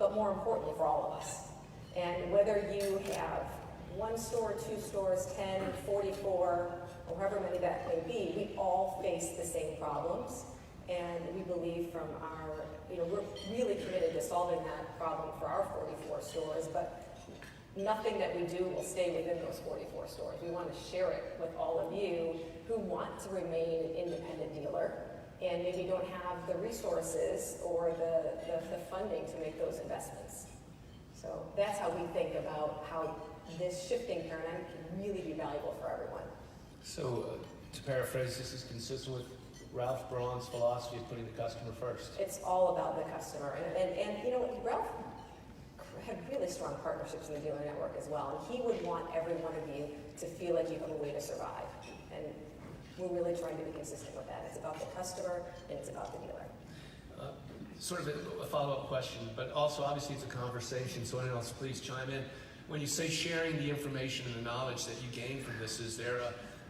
but more importantly for all of us. And whether you have 1 store, 2 stores, 10, 44, or however many that may be, we all face the same problems. And we believe from our, we're really committed to solving that problem for our 44 stores, but nothing that we do will stay within those 44 stores. We want to share it with all of you who want to remain an independent dealer and maybe don't have the resources or the funding to make those investments. So that's how we think about how this shifting paradigm can really be valuable for everyone. So to paraphrase, this is consistent with Ralph Braun's philosophy of putting the customer first. It's all about the customer. And you know, Ralph had really strong partnerships in the dealer network as well. And he would want every one of you to feel like you have a way to survive. And we're really trying to be consistent with that. It's about the customer and it's about the dealer. Sort of a follow-up question, but also obviously it's a conversation, so anyone else please chime in. When you say sharing the information and the knowledge that you gain from this, is there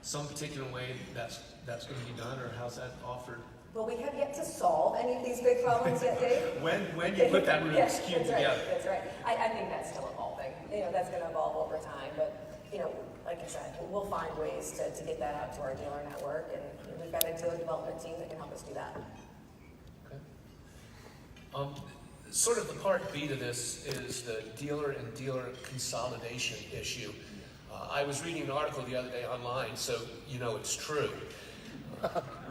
some particular way that's going to be done, or how's that offered? Well, we have yet to solve any of these big problems yet, Dave. when you put that Rubik's Cube together. That's right. I think that's still evolving. That's going to evolve over time, but like I said, we'll find ways to get that out to our dealer network, and we've got a dealer development team that can help us do that. Sort of the part B to this is the dealer and dealer consolidation issue. I was reading an article the other day online, so it's true.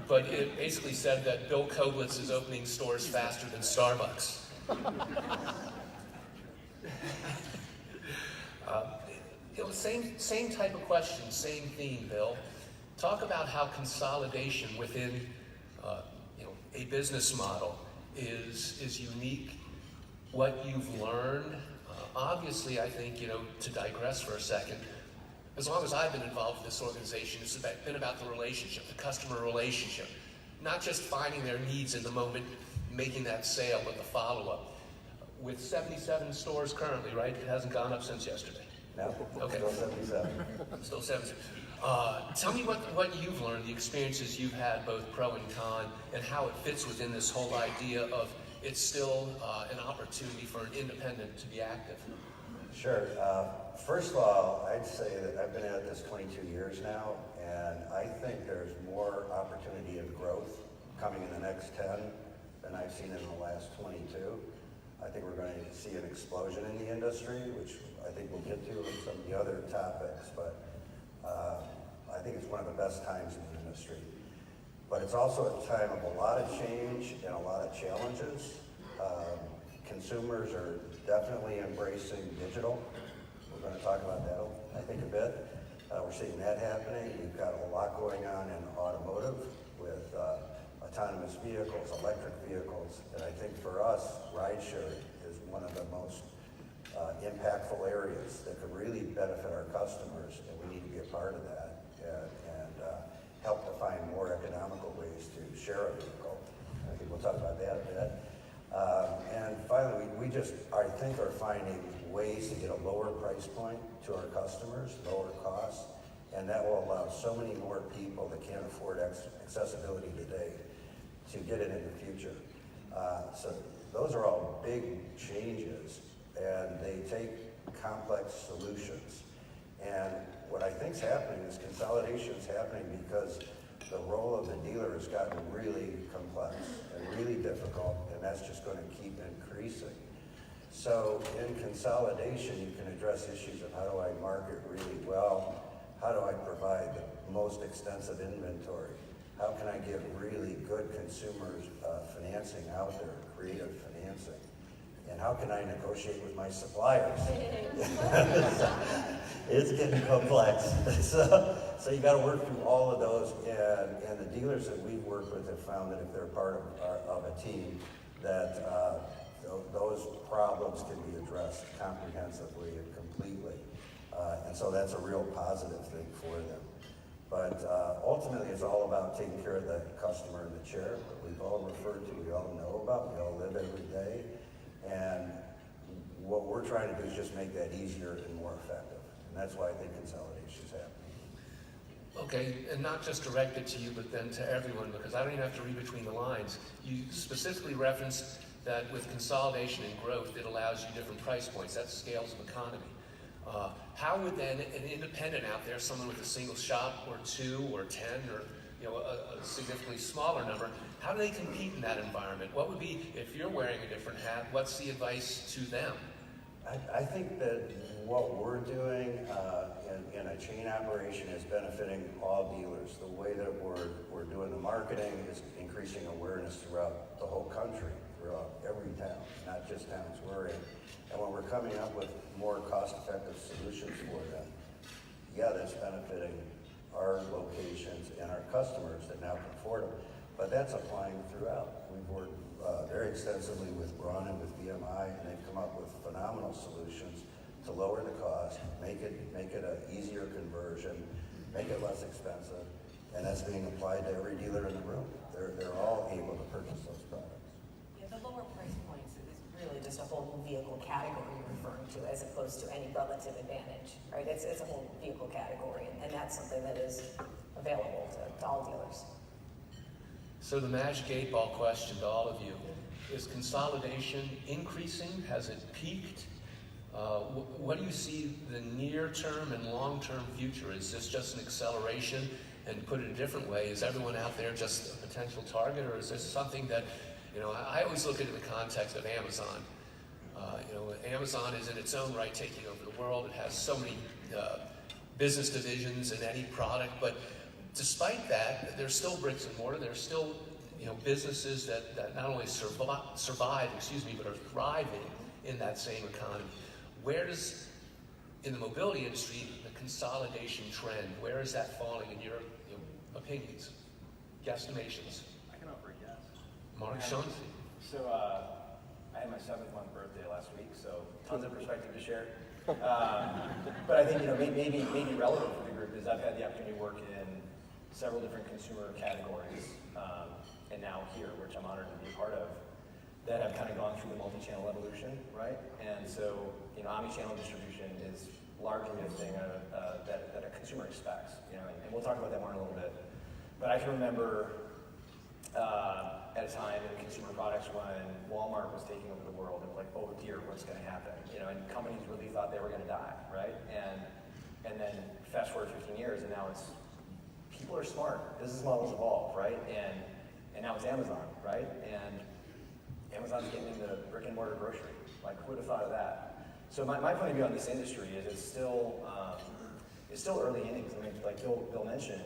But it basically said that Bill Koblitz is opening stores faster than Starbucks. Same type of question, same theme, Bill. Talk about how consolidation within a business model is unique, what you've learned. Obviously, I think, to digress for a second, as long as I've been involved with this organization, it's been about the relationship, the customer relationship, not just finding their needs in the moment, making that sale, but the follow-up. With 77 stores currently, right? It hasn't gone up since yesterday. No, okay. Still 77. Still 77. Tell me what you've learned, the experiences you've had, both pro and con, and how it fits within this whole idea of it's still an opportunity for an independent to be active. Sure. First of all, I'd say that I've been at this 22 years now, and I think there's more opportunity and growth coming in the next 10 than I've seen in the last 22. I think we're going to see an explosion in the industry, which I think we'll get to in some of the other topics, but I think it's one of the best times in the industry. But it's also a time of a lot of change and a lot of challenges. Consumers are definitely embracing digital. We're going to talk about that, I think, a bit. We're seeing that happening. We've got a lot going on in automotive with autonomous vehicles, electric vehicles, and I think for us, ride-sharing is one of the most impactful areas that could really benefit our customers, and we need to be a part of that and help to find more economical ways to share a vehicle. I think we'll talk about that a bit. And finally, we just, I think, are finding ways to get a lower price point to our customers, lower costs, and that will allow so many more people that can't afford accessibility today to get it in the future. So those are all big changes, and they take complex solutions. And what I think is happening is consolidation is happening because the role of the dealer has gotten really complex and really difficult, and that's just going to keep increasing. So in consolidation, you can address issues of how do I market really well, how do I provide the most extensive inventory, how can I give really good consumers financing out there, creative financing, and how can I negotiate with my suppliers? It's getting complex. So you got to work through all of those, and the dealers that we've worked with have found that if they're part of a team, that those problems can be addressed comprehensively and completely. And so that's a real positive thing for them. But ultimately, it's all about taking care of the customer in the chair that we've all referred to, we all know about, we all live every day. And what we're trying to do is just make that easier and more effective. And that's why I think consolidation is happening. Okay, and not just directed to you, but then to everyone, because I don't even have to read between the lines. You specifically referenced that with consolidation and growth, it allows you different price points. That's scales of economy. How would then an independent out there, someone with a single shop or 2 or 10 or a significantly smaller number, how do they compete in that environment? What would be, if you're wearing a different hat, what's the advice to them? I think that what we're doing in a chain operation is benefiting all dealers. The way that we're doing the marketing is increasing awareness throughout the whole country, throughout every town, not just towns we're in. And when we're coming up with more cost-effective solutions for them, yeah, that's benefiting our locations and our customers that now can afford them. But that's applying throughout. We've worked very extensively with Braun and with BMI, and they've come up with phenomenal solutions to lower the cost, make it an easier conversion, make it less expensive, and that's being applied to every dealer in the room. They're all able to purchase those products. Yeah, the lower price points is really just a whole new vehicle category you're referring to, as opposed to any relative advantage, right? It's a whole vehicle category, and that's something that is available to all dealers. So the magic 8-ball question to all of you, is consolidation increasing? Has it peaked? What do you see the near-term and long-term future? Is this just an acceleration? And put it a different way, is everyone out there just a potential target, or is this something that, I always look at it in the context of Amazon. Amazon is in its own right taking over the world. It has so many business divisions in any product, but despite that, there's still bricks and mortar. There's still, businesses that not only survive, but are thriving in that same economy. Where does, in the mobility industry, the consolidation trend, where is that falling in your opinions, guesstimations? I can offer a guess. Mark, Sean? So I had my 7th-month birthday last week, so tons of perspective to share. But I think maybe relevant for the group is I've had the opportunity to work in several different consumer categories, and now here, which I'm honored to be a part of, that have kind of gone through the multi-channel evolution, right? And so, omni-channel distribution is largely a thing that a consumer expects, and we'll talk about that more in a little bit. But I can remember at a time in consumer products when Walmart was taking over the world, and like, oh dear, what's going to happen? And companies really thought they were going to die, right? And then fast forward 15 years, and now it's people are smart. Business models evolve, right? And now it's Amazon, right? And Amazon's getting into brick and mortar grocery. Like, who would have thought of that? So my point of view on this industry is it's still early innings. I mean, like Bill mentioned,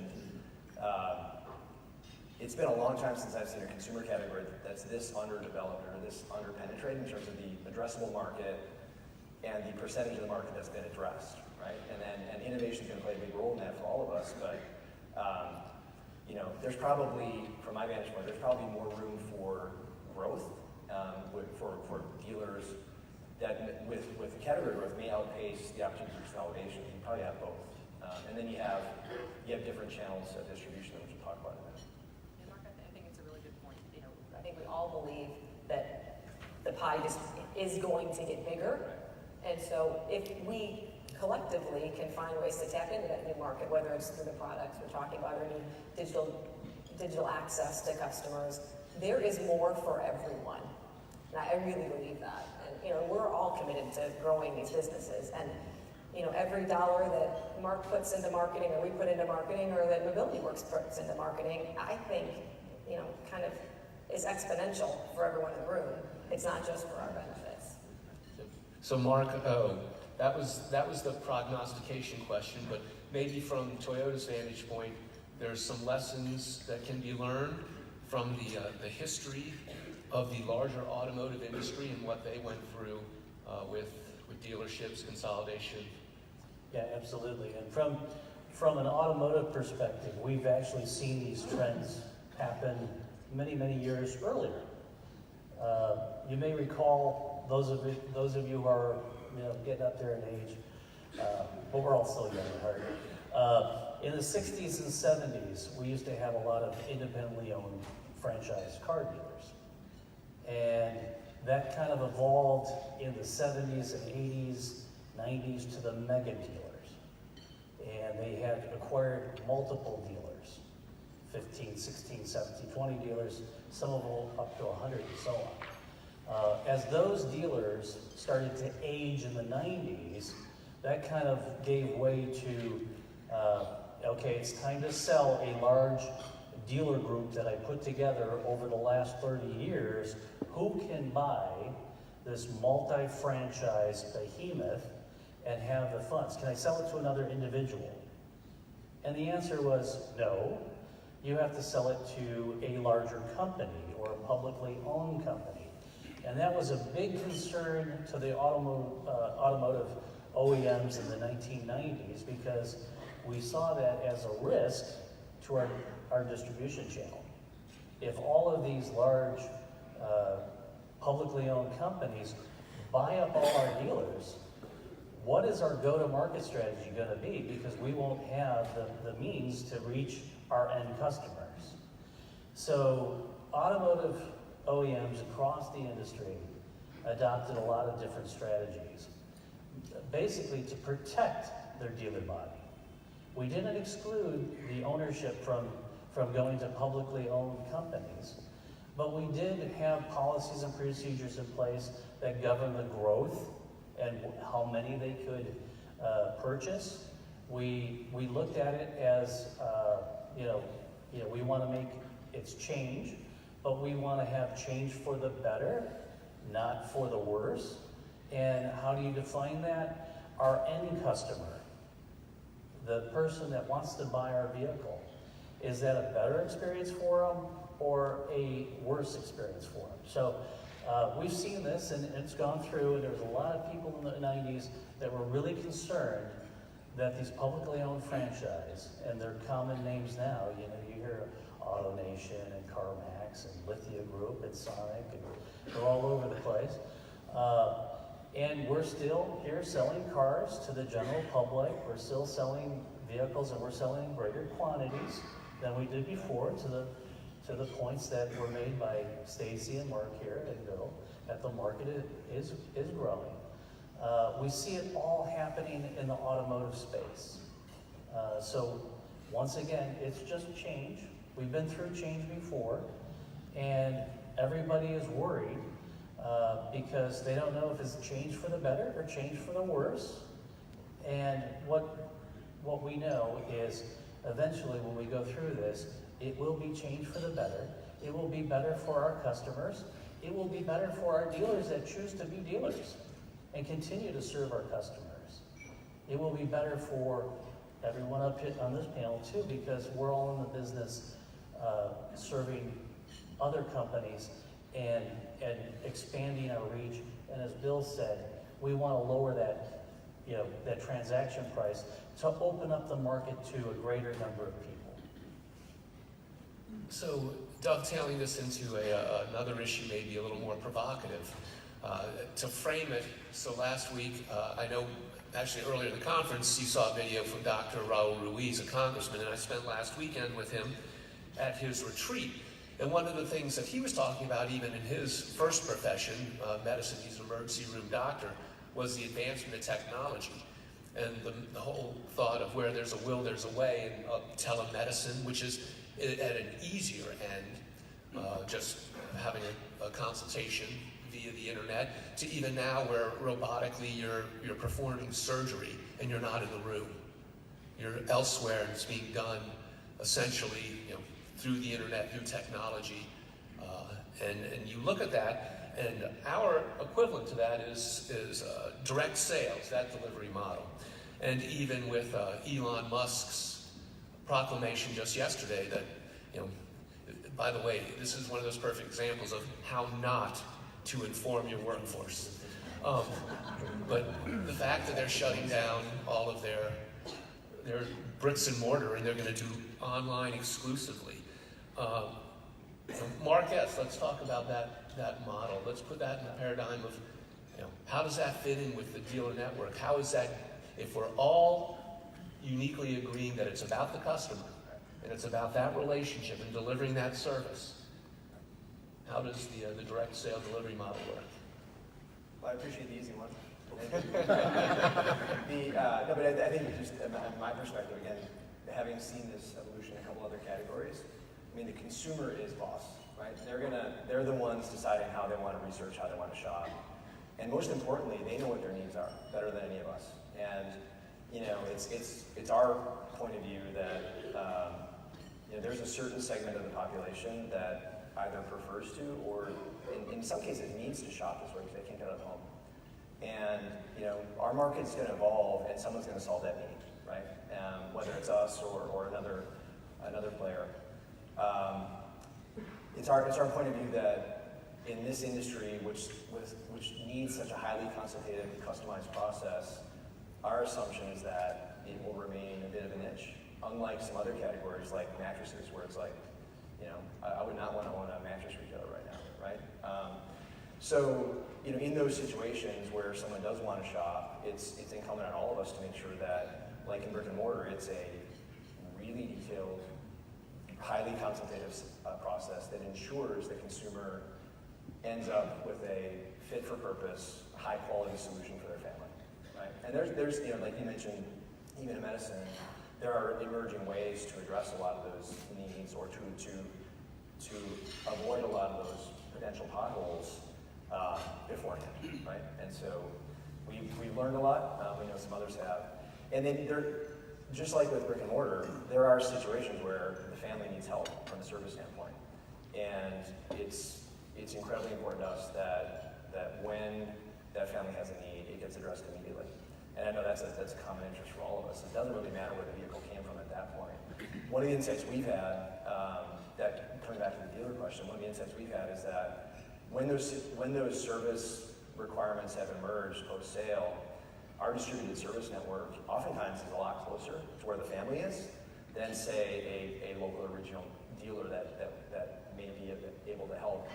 it's been a long time since I've seen a consumer category that's this underdeveloped or this underpenetrated in terms of the addressable market and the percentage of the market that's been addressed, right? And innovation is going to play a big role in that for all of us. But there's probably, from my vantage point, there's probably more room for growth for dealers that with the category growth may outpace the opportunity for consolidation. You probably have both, and then you have different channels of distribution that we can talk about in a minute. Yeah, Mark, I think it's a really good point. I think we all believe that the pie just is going to get bigger, and so if we collectively can find ways to tap into that new market, whether it's through the products we're talking about or new digital access to customers, there is more for everyone. And I really believe that. And we're all committed to growing these businesses. And every dollar that Mark puts into marketing, or we put into marketing, or that Mobility Works puts into marketing, I think kind of is exponential for everyone in the room. It's not just for our benefits. So Mark, that was the prognostication question, but maybe from Toyota's vantage point, there's some lessons that can be learned from the history of the larger automotive industry and what they went through with dealerships, consolidation. Yeah, absolutely. And from an automotive perspective, we've actually seen these trends happen many, many years earlier. You may recall, those of you who are getting up there in age, but we're all still young at heart. In the 60s and 70s, we used to have a lot of independently owned franchise car dealers. And that kind of evolved in the 70s and 80s, 90s to the mega dealers. And they had acquired multiple dealers, 15, 16, 17, 20 dealers, some of them up to 100 and so on. As those dealers started to age in the 90s, that kind of gave way to, okay, it's time to sell a large dealer group that I put together over the last 30 years. Who can buy this multi-franchise behemoth and have the funds? Can I sell it to another individual? And the answer was no. You have to sell it to a larger company or a publicly owned company. And that was a big concern to the automotive OEMs in the 1990s, because we saw that as a risk to our distribution channel. If all of these large publicly owned companies buy up all our dealers, what is our go-to-market strategy going to be? Because we won't have the means to reach our end customers. So automotive OEMs across the industry adopted a lot of different strategies, basically to protect their dealer body. We didn't exclude the ownership from going to publicly owned companies, but we did have policies and procedures in place that govern the growth and how many they could purchase. We looked at it as, we want to make its change, but we want to have change for the better, not for the worse. And how do you define that? Our end customer, the person that wants to buy our vehicle, is that a better experience for them or a worse experience for them? So we've seen this, and it's gone through, and there was a lot of people in the 90s that were really concerned that these publicly owned franchise, and their common names now, you hear AutoNation and CarMax and Lithia Group and Sonic, and they're all over the place. And we're still here selling cars to the general public. We're still selling vehicles, and we're selling in greater quantities than we did before, to the points that were made by Stacy and Mark here and Bill, that the market is growing. We see it all happening in the automotive space. So once again, it's just change. We've been through change before, and everybody is worried because they don't know if it's change for the better or change for the worse. And what we know is eventually when we go through this, it will be change for the better. It will be better for our customers. It will be better for our dealers that choose to be dealers and continue to serve our customers. It will be better for everyone up here on this panel too, because we're all in the business serving other companies and expanding our reach. And as Bill said, we want to lower that, that transaction price to open up the market to a greater number of people. So dovetailing this into another issue, maybe a little more provocative, to frame it. So last week, I know actually earlier in the conference, you saw a video from Dr. Raul Ruiz, a congressman, and I spent last weekend with him at his retreat. And one of the things that he was talking about, even in his first profession, medicine, he's an emergency room doctor, was the advancement of technology. And the whole thought of where there's a will, there's a way, and telemedicine, which is at an easier end, just having a consultation via the internet, to even now where robotically you're performing surgery and you're not in the room. You're elsewhere and it's being done essentially through the internet, through technology. And you look at that, and our equivalent to that is direct sales, that delivery model. And even with Elon Musk's proclamation just yesterday that, by the way, this is one of those perfect examples of how not to inform your workforce. But the fact that they're shutting down all of their bricks and mortar, and they're going to do online exclusively. Mark S., let's talk about that model. Let's put that in the paradigm of, how does that fit in with the dealer network? How is that, if we're all uniquely agreeing that it's about the customer, and it's about that relationship and delivering that service, how does the direct sale delivery model work? Well, I appreciate the easy one. No, but I think just in my perspective, again, having seen this evolution in a couple other categories, the consumer is boss right? They're the ones deciding how they want to research, how they want to shop. And most importantly, they know what their needs are better than any of us. And it's our point of view that there's a certain segment of the population that either prefers to or in some cases needs to shop this way because they can't get out of home. And our market's going to evolve and someone's going to solve that need, right? Whether it's us or another player. It's our point of view that in this industry, which needs such a highly consultative and customized process, our assumption is that it will remain a bit of a niche. Unlike some other categories like mattresses, where it's like, I would not want to own a mattress retailer right now, right? So, in those situations where someone does want to shop, it's incumbent on all of us to make sure that, like in brick and mortar, it's a really detailed, highly consultative process that ensures the consumer ends up with a fit-for-purpose, high-quality solution for their family, right? And there's like you mentioned, even in medicine, there are emerging ways to address a lot of those needs or to avoid a lot of those potential potholes beforehand, right? And so we've learned a lot. We know some others have. And then just like with brick and mortar, there are situations where the family needs help from a service standpoint. And it's incredibly important to us that when that family has a need, it gets addressed immediately. And I know that's a common interest for all of us. It doesn't really matter where the vehicle came from at that point. One of the insights we've had, coming back to the dealer question, one of the insights we've had is that when those service requirements have emerged post-sale, our distributed service network oftentimes is a lot closer to where the family is than, say, a local or regional dealer that may be able to help.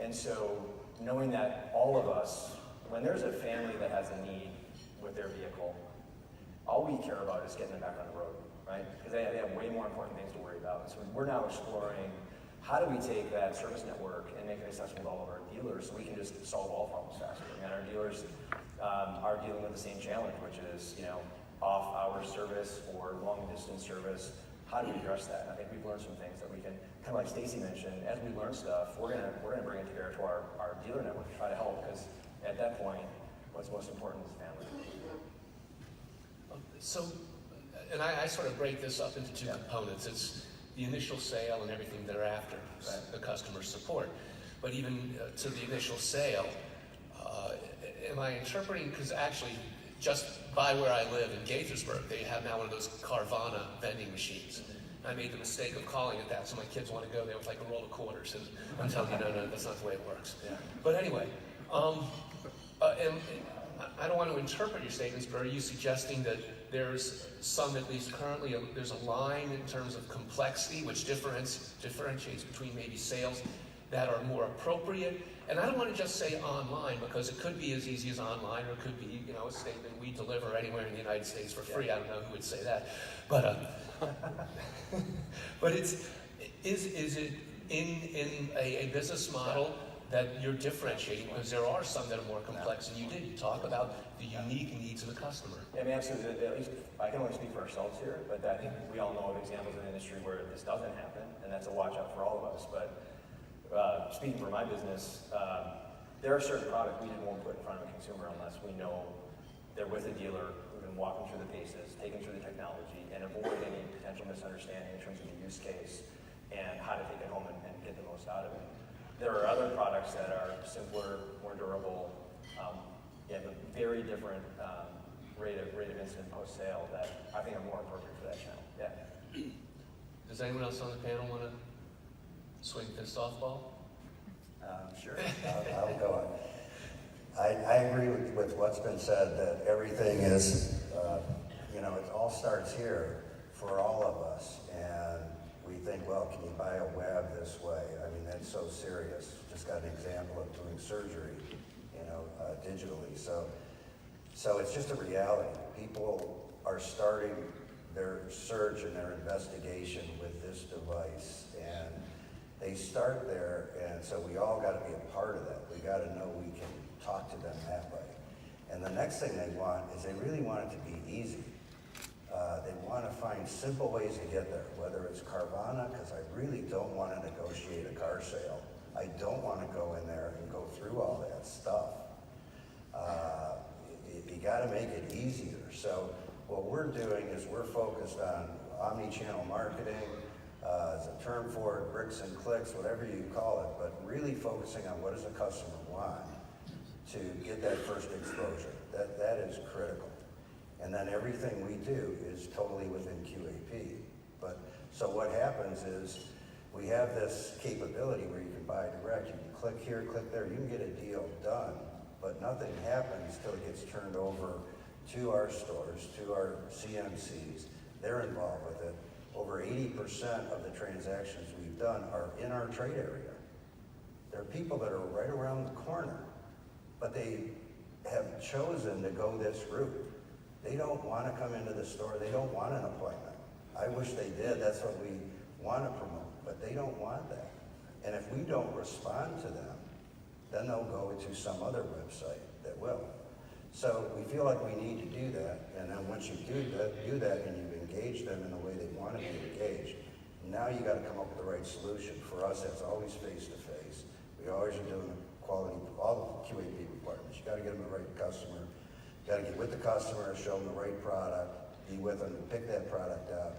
And so knowing that all of us, when there's a family that has a need with their vehicle, all we care about is getting them back on the road, right? Because they have way more important things to worry about. So we're now exploring how do we take that service network and make it accessible to all of our dealers so we can just solve all problems faster. And our dealers are dealing with the same challenge, which is, off-hour service or long-distance service. How do we address that? And I think we've learned some things that we can, kind of like Stacy mentioned, as we learn stuff, we're gonna bring it to bear to our dealer network to try to help, because at that point, what's most important is family. So, and I sort of break this up into two components. It's the initial sale and everything thereafter, the customer support. But even to the initial sale, am I interpreting, because actually just by where I live in Gaithersburg, they have now one of those Carvana vending machines. I made the mistake of calling it that, so my kids want to go there with like a roll of quarters, and I'm telling you, no, that's not the way it works. Yeah. But anyway, and I don't want to interpret your statements, but are you suggesting that there's some, at least currently, there's a line in terms of complexity which differentiates between maybe sales that are more appropriate? And I don't want to just say online, because it could be as easy as online, or it could be, a statement we deliver anywhere in the United States for free. I don't know who would say that, but but is it in a business model that you're differentiating, because there are some that are more complex, and you talk about the unique needs of the customer. Yeah, I mean, absolutely. At least I can only speak for ourselves here, but I think we all know of examples in the industry where this doesn't happen, and that's a watch out for all of us. But speaking for my business, there are certain products we won't put in front of a consumer unless we know they're with a dealer who can walk them through the paces, take them through the technology, and avoid any potential misunderstanding in terms of the use case and how to take it home and get the most out of it. There are other products that are simpler, more durable, have a very different rate of incident post-sale that I think are more appropriate for that channel. Yeah. Does anyone else on the panel want to swing this softball? Sure, I'll go on. I agree with what's been said, that everything is, it all starts here for all of us. And we think, well, can you buy a web this way? I mean, that's so serious. Just got an example of doing surgery, digitally. So it's just a reality. People are starting their search and their investigation with this device, and they start there, and so we all got to be a part of that. We got to know we can talk to them that way. And the next thing they want is they really want it to be easy. They want to find simple ways to get there, whether it's Carvana, because I really don't want to negotiate a car sale. I don't want to go in there and go through all that stuff. You got to make it easier. So what we're doing is we're focused on omni-channel marketing, as a term for it, bricks and clicks, whatever you call it, but really focusing on what does a customer want to get that first exposure. That is critical. And then everything we do is totally within QAP. But so what happens is we have this capability where you can buy direct. You can click here, click there. You can get a deal done, but nothing happens till it gets turned over to our stores, to our CMCs. They're involved with it. Over 80% of the transactions we've done are in our trade area. There are people that are right around the corner, but they have chosen to go this route. They don't want to come into the store. They don't want an appointment. I wish they did. That's what we want to promote, but they don't want that. And if we don't respond to them, then they'll go to some other website that will. So we feel like we need to do that, and then once you do that and you've engaged them in the way they want to be engaged, now you got to come up with the right solution. For us, that's always face-to-face. We always are doing quality, all the QAP requirements. You got to get them the right customer. You got to get with the customer, show them the right product, be with them, pick that product out.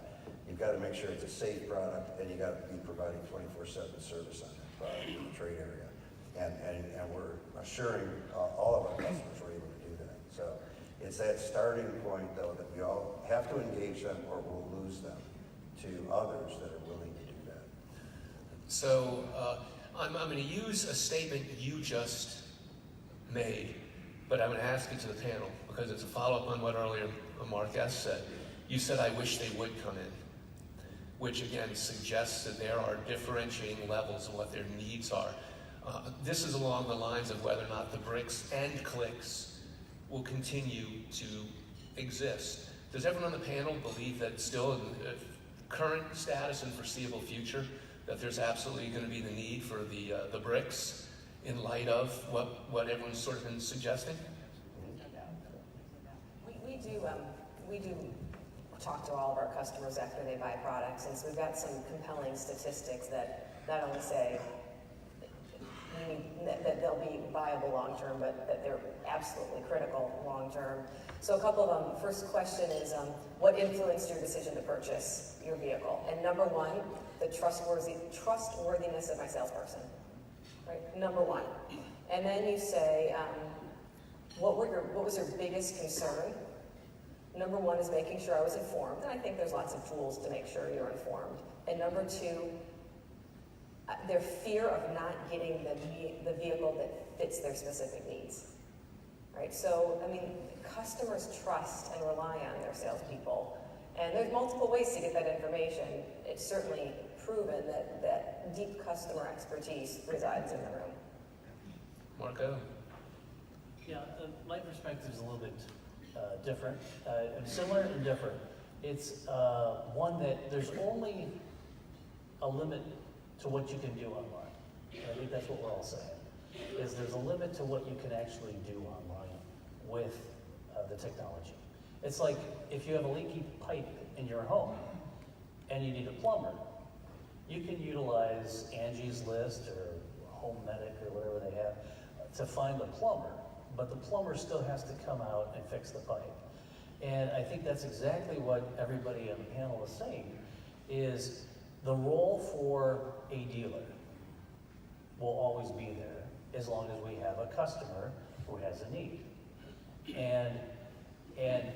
You've got to make sure it's a safe product, and you got to be providing 24/7 service on that product in the trade area. And we're assuring all of our customers we're able to do that. So it's that starting point, though, that we all have to engage them or we'll lose them to others that are willing to do that. So I'm going to use a statement you just made, but I'm going to ask it to the panel because it's a follow-up on what earlier Mark S. said. You said, I wish they would come in, which again suggests that there are differentiating levels of what their needs are. This is along the lines of whether or not the bricks and clicks will continue to exist. Does everyone on the panel believe that still in the current status and foreseeable future, that there's absolutely going to be the need for the bricks in light of what everyone's sort of been suggesting? We do talk to all of our customers after they buy products, and so we've got some compelling statistics that not only say that they'll be viable long-term, but that they're absolutely critical long-term. So a couple of them. First question is, what influenced your decision to purchase your vehicle? And number one, the trustworthiness of my salesperson, right? Number one. And then you say, what was your biggest concern? Number one is making sure I was informed, and I think there's lots of tools to make sure you're informed. And number two, their fear of not getting the vehicle that fits their specific needs, right? So, I mean, customers trust and rely on their salespeople, and there's multiple ways to get that information. It's certainly proven that deep customer expertise resides in the room. Marco? Yeah, my perspective is a little bit different, similar and different. It's one that there's only a limit to what you can do online. I think that's what we're all saying, is there's a limit to what you can actually do online with the technology. It's like if you have a leaky pipe in your home and you need a plumber, you can utilize Angie's List or Home Medic or whatever they have to find the plumber, but the plumber still has to come out and fix the pipe. And I think that's exactly what everybody on the panel is saying, is the role for a dealer will always be there as long as we have a customer who has a need. And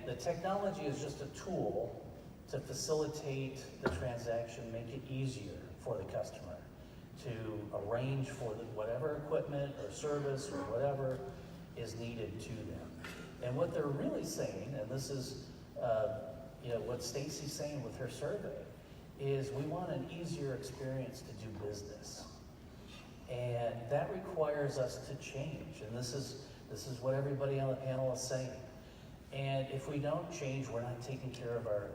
the technology is just a tool to facilitate the transaction, make it easier for the customer to arrange for whatever equipment or service or whatever is needed to them. And what they're really saying, and this is what Stacy's saying with her survey, is we want an easier experience to do business. And that requires us to change. And this is what everybody on the panel is saying. And if we don't change, we're not taking care of our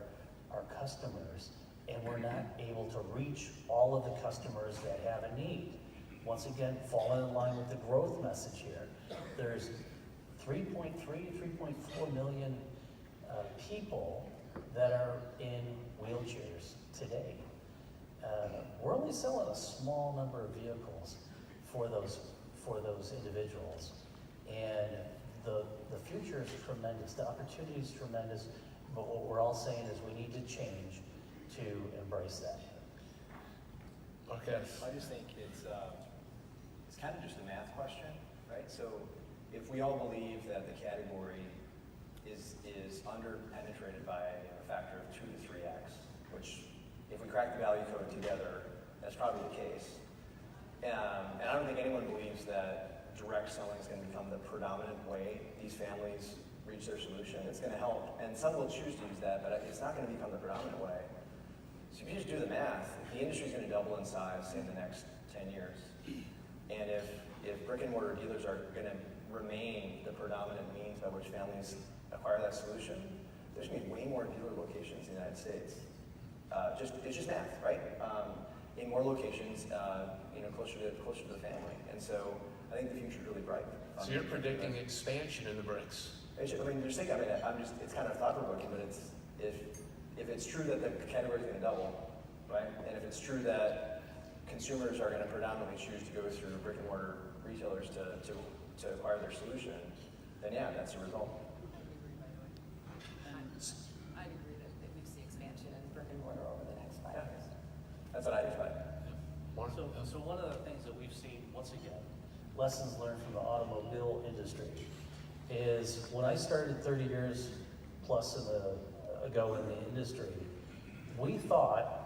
customers, and we're not able to reach all of the customers that have a need. Once again, falling in line with the growth message here. There's 3.4 million people that are in wheelchairs today. We're only selling a small number of vehicles for those individuals, and the future is tremendous. The opportunity is tremendous, but what we're all saying is we need to change to embrace that. Okay. I just think it's kind of just a math question, right? So if we all believe that the category is under-penetrated by a factor of 2 to 3x, which if we crack the value code together, that's probably the case. And I don't think anyone believes that direct selling is going to become the predominant way these families reach their solution. It's going to help, and some will choose to use that, but it's not going to become the predominant way. So if you just do the math, the industry is going to double in size in the next 10 years. And if brick and mortar dealers are going to remain the predominant means by which families acquire that solution, there's going to be way more dealer locations in the United States. It's just math, right? In more locations, closer to the family. And so I think the future is really bright. So you're predicting expansion in the bricks. It's kind of thought-provoking, but if it's true that the category is going to double, right? And if it's true that consumers are going to predominantly choose to go through brick and mortar retailers to acquire their solution, then yeah, that's the result. I'd agree that we see expansion in brick and mortar over the next 5 years. That's what I expect. Mark? So one of the things that we've seen, once again, lessons learned from the automobile industry, is when I started 30 years plus ago in the industry, we thought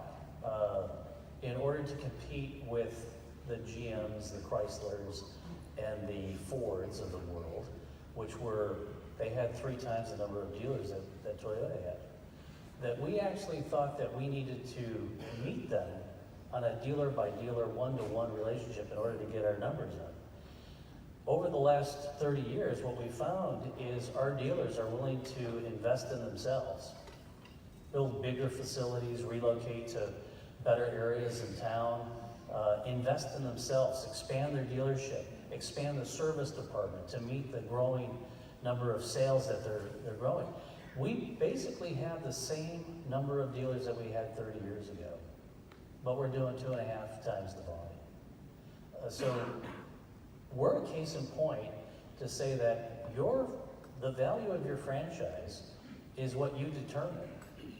in order to compete with the GMs, the Chryslers, and the Fords of the world, they had 3 times the number of dealers that Toyota had, that we actually thought that we needed to meet them on a dealer-by-dealer, one-to-one relationship in order to get our numbers up. Over the last 30 years, what we found is our dealers are willing to invest in themselves, build bigger facilities, relocate to better areas in town, invest in themselves, expand their dealership, expand the service department to meet the growing number of sales that they're growing. We basically have the same number of dealers that we had 30 years ago, but we're doing 2.5 times the volume. So we're a case in point to say that the value of your franchise is what you determine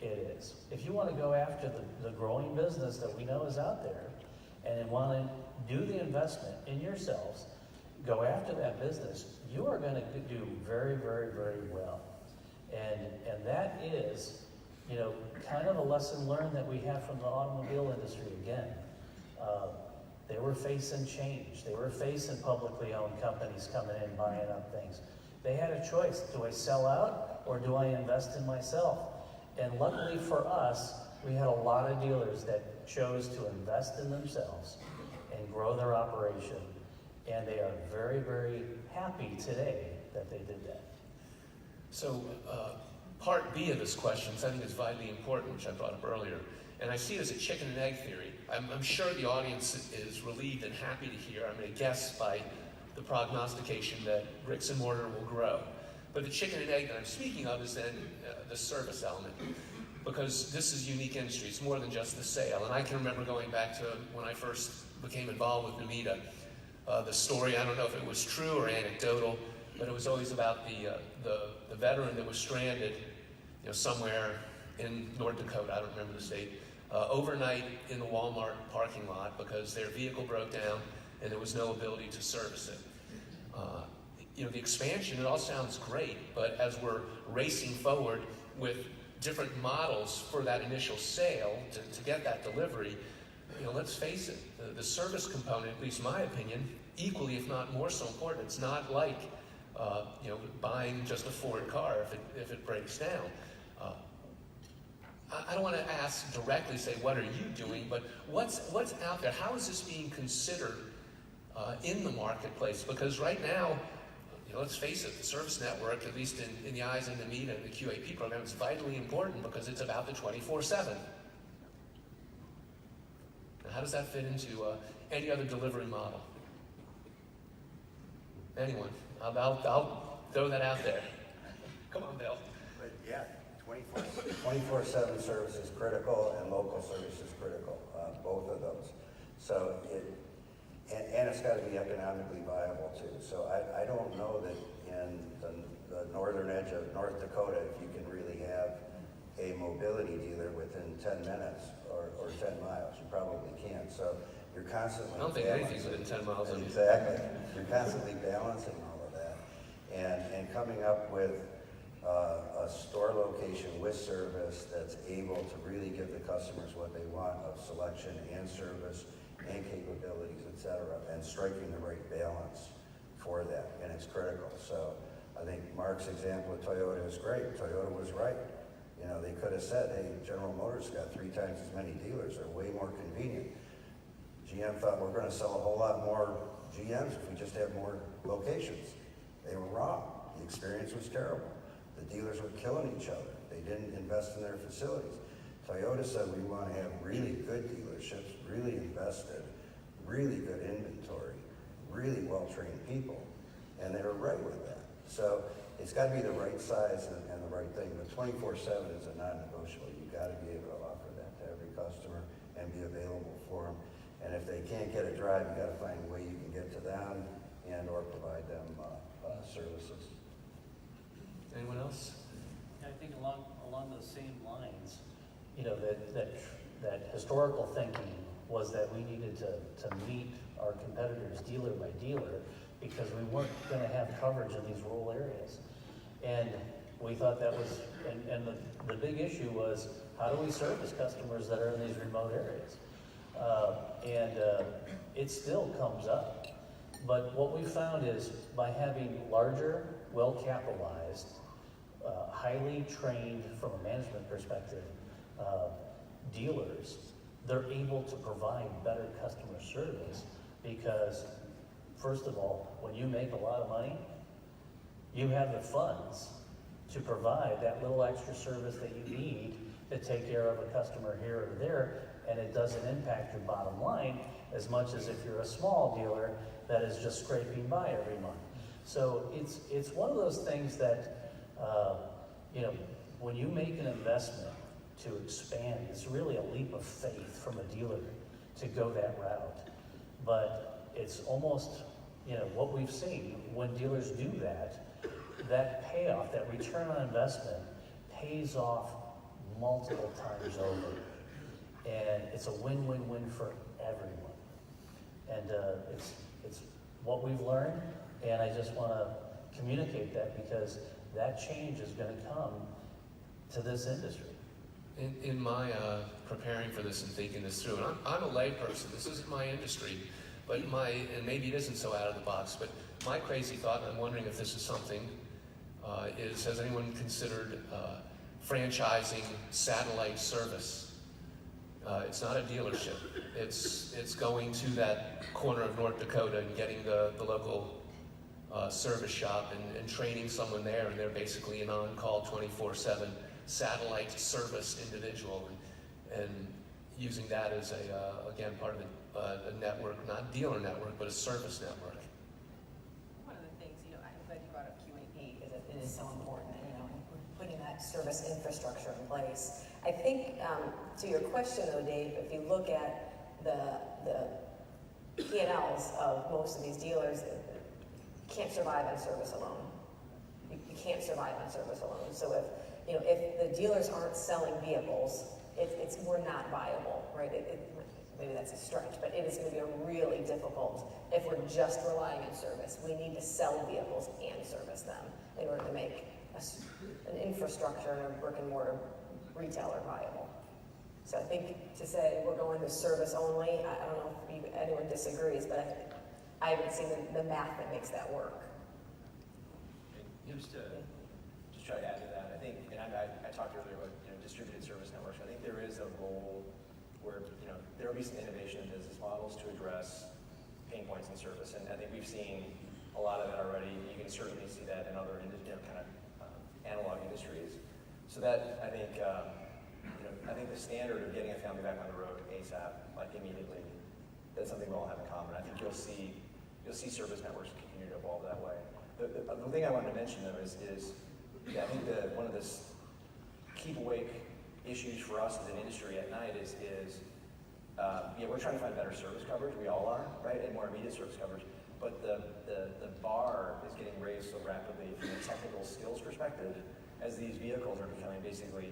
it is. If you want to go after the growing business that we know is out there and want to do the investment in yourselves, go after that business, you are going to do very, very, very well. And that is, kind of a lesson learned that we have from the automobile industry again. They were facing change. They were facing publicly owned companies coming in, buying up things. They had a choice. Do I sell out or do I invest in myself? And luckily for us, we had a lot of dealers that chose to invest in themselves and grow their operation. And they are very, very happy today that they did that. So part B of this question, I think is vitally important, which I brought up earlier, and I see it as a chicken and egg theory. I'm sure the audience is relieved and happy to hear, I'm going to guess by the prognostication that bricks and mortar will grow. But the chicken and egg that I'm speaking of is then the service element, because this is a unique industry. It's more than just the sale. And I can remember going back to when I first became involved with NMEDA, the story, I don't know if it was true or anecdotal, but it was always about the veteran that was stranded, somewhere in North Dakota, I don't remember the state, overnight in the Walmart parking lot because their vehicle broke down and there was no ability to service it. The expansion, it all sounds great, but as we're racing forward with different models for that initial sale to get that delivery, let's face it, the service component, at least my opinion, equally if not more so important. It's not like buying just a Ford car if it breaks down. I don't want to ask directly, say, what are you doing, but what's out there? How is this being considered in the marketplace? Because right now, let's face it, the service network, at least in the eyes of the NMEDA and the QAP program, is vitally important because it's about the 24/7. Now, how does that fit into any other delivery model? Anyone? I'll throw that out there. Come on, Bill. But yeah, 24/7 service is critical and local service is critical, both of those. So and it's got to be economically viable too. So I don't know that in the northern edge of North Dakota, if you can really have a mobility dealer within 10 minutes or 10 miles. You probably can't. So you're constantly I don't think anything's within 10 miles of you. Exactly. You're constantly balancing all of that. And coming up with a store location with service that's able to really give the customers what they want of selection and service and capabilities, et cetera, and striking the right balance for that, and it's critical. So I think Mark's example of Toyota is great. Toyota was right. You know, they could have said, hey, General Motors got 3 times as many dealers, they're way more convenient. GM thought we're going to sell a whole lot more GMs if we just have more locations. They were wrong. The experience was terrible. The dealers were killing each other. They didn't invest in their facilities. Toyota said we want to have really good dealerships, really invested, really good inventory, really well-trained people, and they were right with that. So it's got to be the right size and the right thing, but 24/7 is a non-negotiable. You've got to be able to offer that to every customer and be available for them. And if they can't get a drive, you got to find a way you can get to them and or provide them services. Anyone else? I think along those same lines, you know, that historical thinking was that we needed to meet our competitors dealer by dealer because we weren't going to have coverage in these rural areas. And we thought that was, and the big issue was, how do we service customers that are in these remote areas? It still comes up. But what we found is by having larger, well-capitalized, highly trained from a management perspective, dealers, they're able to provide better customer service because, first of all, when you make a lot of money, you have the funds to provide that little extra service that you need to take care of a customer here or there, and it doesn't impact your bottom line as much as if you're a small dealer that is just scraping by every month. So it's one of those things that, you know, when you make an investment to expand, it's really a leap of faith from a dealer to go that route. But it's almost, you know, what we've seen when dealers do that, that payoff, that return on investment pays off multiple times over. And it's a win-win-win for everyone. And it's what we've learned, and I just want to communicate that because that change is going to come to this industry. In my preparing for this and thinking this through, and I'm a layperson, this isn't my industry, but and maybe it isn't so out of the box, but my crazy thought, and I'm wondering if this is something, has anyone considered franchising satellite service? It's not a dealership. It's going to that corner of North Dakota and getting the local service shop and training someone there, and they're basically an on-call 24/7 satellite service individual, and using that as again part of a network, not dealer network, but a service network. One of the things, you know, I'm glad you brought up QAP because it is so important, and, you know, putting that service infrastructure in place. I think, to your question though, Dave, if you look at the P&Ls of most of these dealers, can't survive on service alone. You can't survive on service alone. So if the dealers aren't selling vehicles, we're not viable, right? Maybe that's a stretch, but it is going to be really difficult if we're just relying on service. We need to sell vehicles and service them in order to make an infrastructure and a brick and mortar retailer viable. So I think to say we're going to service only, I don't know if anyone disagrees, but I haven't seen the math that makes that work. Just try to add to that, I think, and I talked earlier about distributed service networks. I think there is a role where there will be some innovation in business models to address pain points in service, and I think we've seen a lot of that already. You can certainly see that in other analog industries. So that I think the standard of getting a family back on the road ASAP, like immediately, that's something we all have in common. I think you'll see service networks continue to evolve that way. The thing I wanted to mention though is I think one of the keep awake issues for us as an industry at night is we're trying to find better service coverage. We all are, right, and more immediate service coverage. But the bar is getting raised so rapidly from a technical skills perspective, as these vehicles are becoming basically,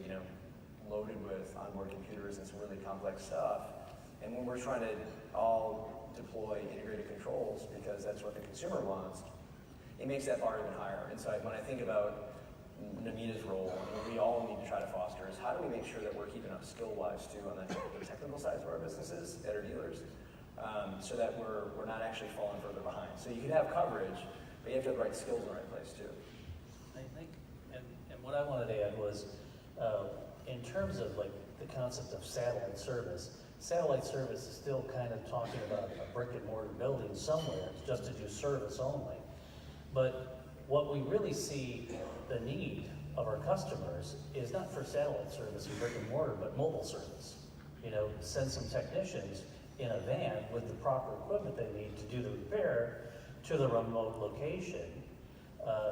loaded with onboard computers and some really complex stuff. And when we're trying to all deploy integrated controls because that's what the consumer wants, it makes that bar even higher. And so when I think about NMEDA's role, and what we all need to try to foster is how do we make sure that we're keeping up skill-wise too on the technical side of our businesses at our dealers, so that we're not actually falling further behind. So you can have coverage, but you have to have the right skills in the right place too. I think, and what I wanted to add was, in terms of like the concept of satellite service is still kind of talking about a brick and mortar building somewhere just to do service only. But what we really see the need of our customers is not for satellite service and brick and mortar, but mobile service. Send some technicians in a van with the proper equipment they need to do the repair to the remote location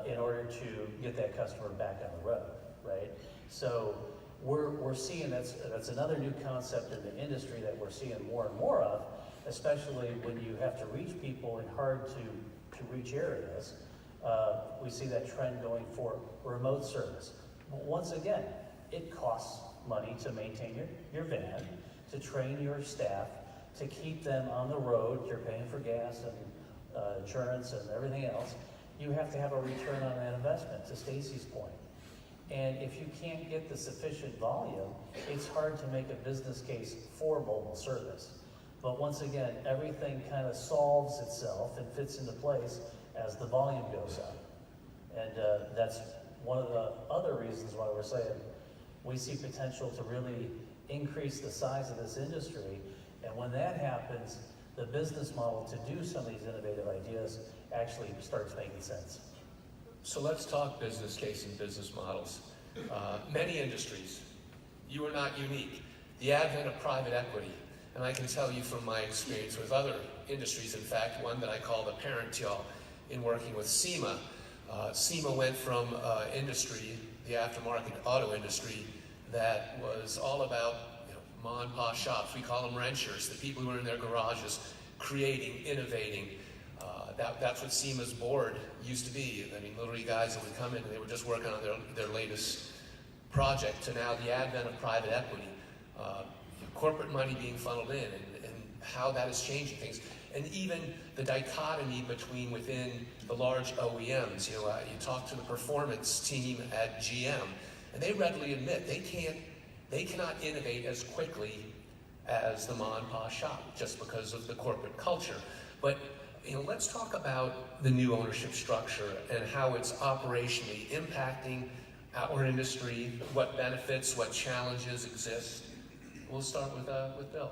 in order to get that customer back on the road, right? So we're seeing that's another new concept in the industry that we're seeing more and more of, especially when you have to reach people in hard to reach areas. We see that trend going for remote service. But once again, it costs money to maintain your van, to train your staff, to keep them on the road. You're paying for gas and insurance and everything else. You have to have a return on that investment, to Stacy's point. And if you can't get the sufficient volume, it's hard to make a business case for mobile service. But once again, everything kind of solves itself and fits into place as the volume goes up. And that's one of the other reasons why we're saying we see potential to really increase the size of this industry. And when that happens, the business model to do some of these innovative ideas actually starts making sense. So let's talk business case and business models. Many industries, you are not unique. The advent of private equity, and I can tell you from my experience with other industries, in fact, one that I call the parent to y'all, in working with SEMA. SEMA went from industry, the aftermarket auto industry, that was all about ma and pa shops. We call them wrenchers, the people who are in their garages, creating, innovating. That's what SEMA's board used to be. I mean, literally guys that would come in and they were just working on their latest project, to now the advent of private equity, corporate money being funneled in, and how that is changing things. And even the dichotomy within the large OEMs. You talk to the performance team at GM, and they readily admit they cannot innovate as quickly as the ma and pa shop just because of the corporate culture. But let's talk about the new ownership structure and how it's operationally impacting our industry, what benefits, what challenges exist. We'll start with Bill.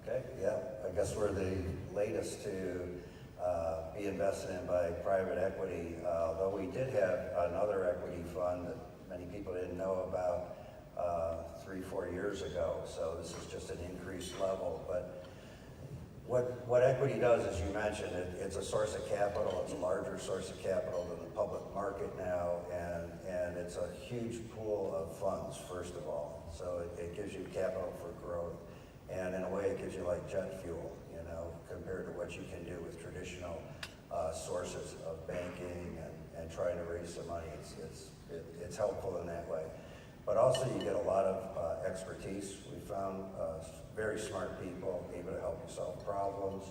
Okay, yeah, I guess we're the latest to be invested in by private equity, although we did have another equity fund that many people didn't know about 3-4 years ago, so this is just an increased level. But what equity does, as you mentioned, it's a source of capital. It's a larger source of capital than the public market now, and it's a huge pool of funds, first of all. So it gives you capital for growth, and in a way it gives you like jet fuel, compared to what you can do with traditional sources of banking and trying to raise some money. It's helpful in that way. But also you get a lot of expertise. We found very smart people able to help you solve problems,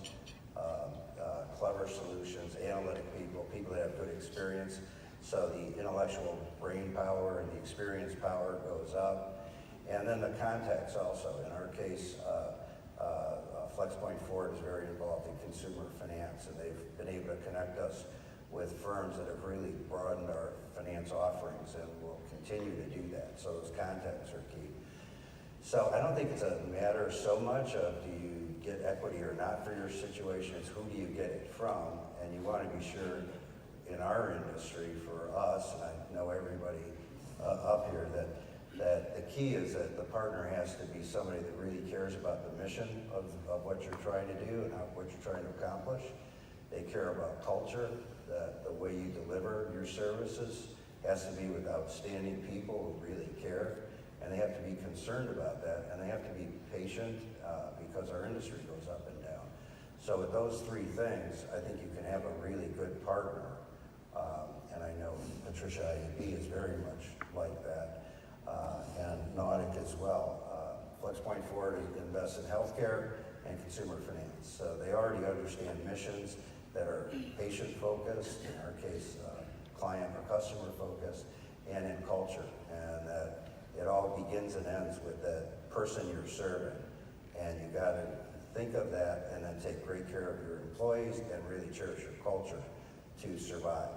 clever solutions, analytic people that have good experience. So the intellectual brain power and the experience power goes up. And then the contacts also. In our case, FlexPoint Ford is very involved in consumer finance, and they've been able to connect us with firms that have really broadened our finance offerings, and will continue to do that. So those contacts are key. So I don't think it's a matter so much of do you get equity or not for your situation, it's who do you get it from, and you want to be sure in our industry, for us, and I know everybody up here, that the key is that the partner has to be somebody that really cares about the mission of what you're trying to do and what you're trying to accomplish. They care about culture, the way you deliver your services has to be with outstanding people who really care. And they have to be concerned about that, and they have to be patient because our industry goes up and down. So with those three things, I think you can have a really good partner. And I know Patricia IAB is very much like that, and Nautic as well. FlexPoint Forward invests in healthcare and consumer finance. So they already understand missions that are patient-focused, in our case, client or customer-focused, and in culture. And that it all begins and ends with that person you're serving. And you got to think of that and then take great care of your employees and really cherish your culture to survive.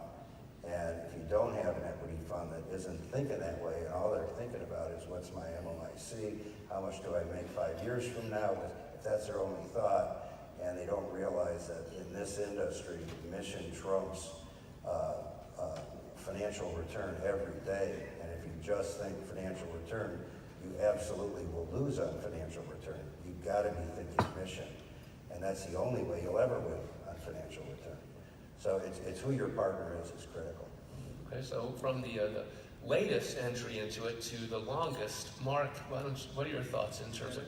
And if you don't have an equity fund that isn't thinking that way, and all they're thinking about is what's my MOIC, how much do I make 5 years from now, if that's their only thought, and they don't realize that in this industry, mission trumps financial return every day. And if you just think financial return, you absolutely will lose on financial return. You've got to be thinking mission. And that's the only way you'll ever win on financial return. So it's who your partner is critical. Okay, so from the latest entry into it to the longest, Mark, what are your thoughts in terms of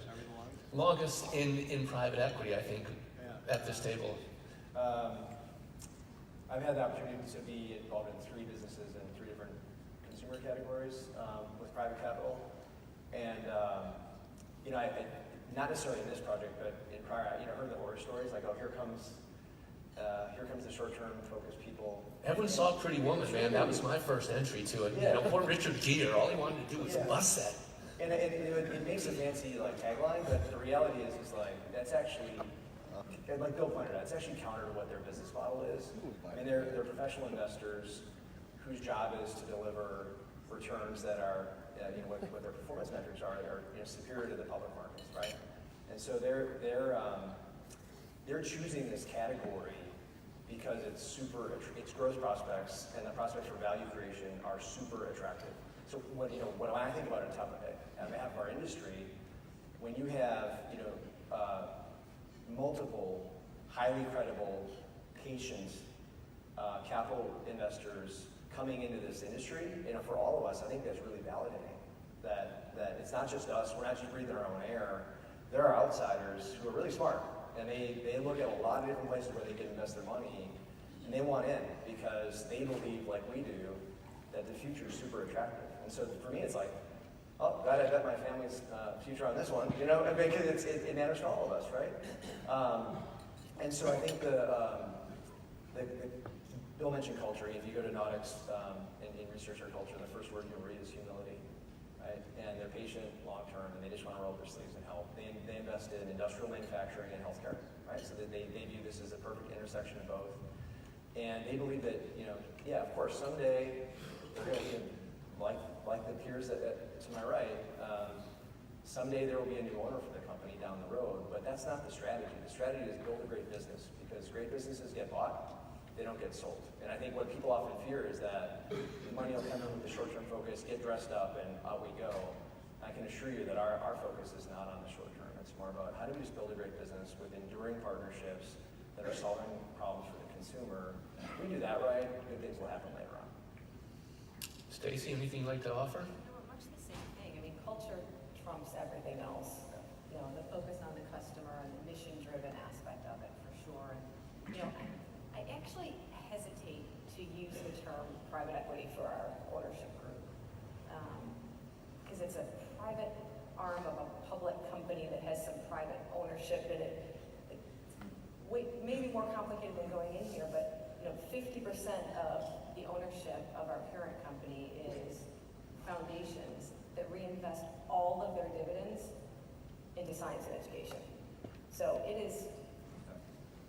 longest in private equity, I think, at this table? I've had the opportunity to be involved in 3 businesses in 3 different consumer categories with private capital. And, I not necessarily in this project, but in prior, heard the horror stories, like, oh, here comes the short-term focused people. Everyone saw Pretty Woman, man. That was my first entry to it. Yeah. Poor Richard Gere, all he wanted to do was bust that. And it makes a fancy tagline, but the reality is like that's actually, like Bill pointed out, it's actually counter to what their business model is. I mean, they're professional investors whose job is to deliver returns that are, what their performance metrics are superior to the public markets, right? And so they're choosing this category because its growth prospects and the prospects for value creation are super attractive. So when I think about it on behalf of our industry, when you have multiple highly credible, patient capital investors coming into this industry, for all of us, I think that's really validating. That it's not just us, we're not just breathing our own air. There are outsiders who are really smart, and they look at a lot of different places where they can invest their money, and they want in because they believe, like we do, that the future is super attractive. And so for me, it's like, oh, glad I bet my family's future on this one, because it matters to all of us, right? And so I think Bill mentioned culture. If you go to Nautic's in research or culture, the first word you'll read is humility, right? And they're patient, long-term, and they just want to roll up their sleeves and help. They invest in industrial manufacturing and healthcare, right? So they view this as a perfect intersection of both. And they believe that, of course, someday they're going to, like the peers to my right, someday there will be a new owner for the company down the road, but that's not the strategy. The strategy is build a great business, because great businesses get bought, they don't get sold. And I think what people often fear is that the money will come in with the short-term focus, get dressed up, and out we go. I can assure you that our focus is not on the short term. It's more about how do we just build a great business with enduring partnerships that are solving problems for the consumer. If we do that right, good things will happen later on. Stacy, anything you'd like to offer? Much the same thing. I mean, culture trumps everything else. The focus on the customer and the mission-driven aspect of it, for sure. And, I actually hesitate to use the term private equity for our ownership group, because it's a private arm of a public company that has some private ownership in it. Maybe more complicated than going in here, but 50% of the ownership of our parent company is foundations that reinvest all of their dividends into science and education. So it is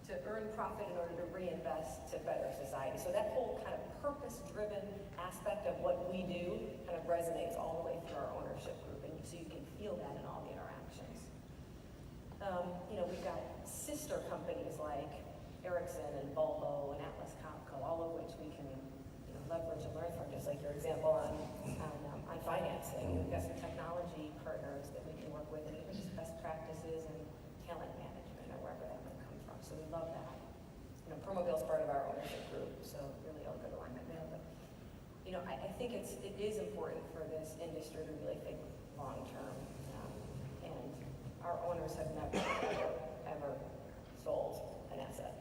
to earn profit in order to reinvest to better society. So that whole kind of purpose-driven aspect of what we do kind of resonates all the way through our ownership group, and so you can feel that in all the interactions. We've got sister companies like Ericsson and Volvo and Atlas Copco, all of which we can leverage and learn from, just like your example on financing. We've got some technology partners that we can work with, and even just best practices and talent management or wherever that might come from. So we love that. Promobill's part of our ownership group, so really a good alignment there. But I think it is important for this industry to really think long-term. And our owners have never, ever sold an asset.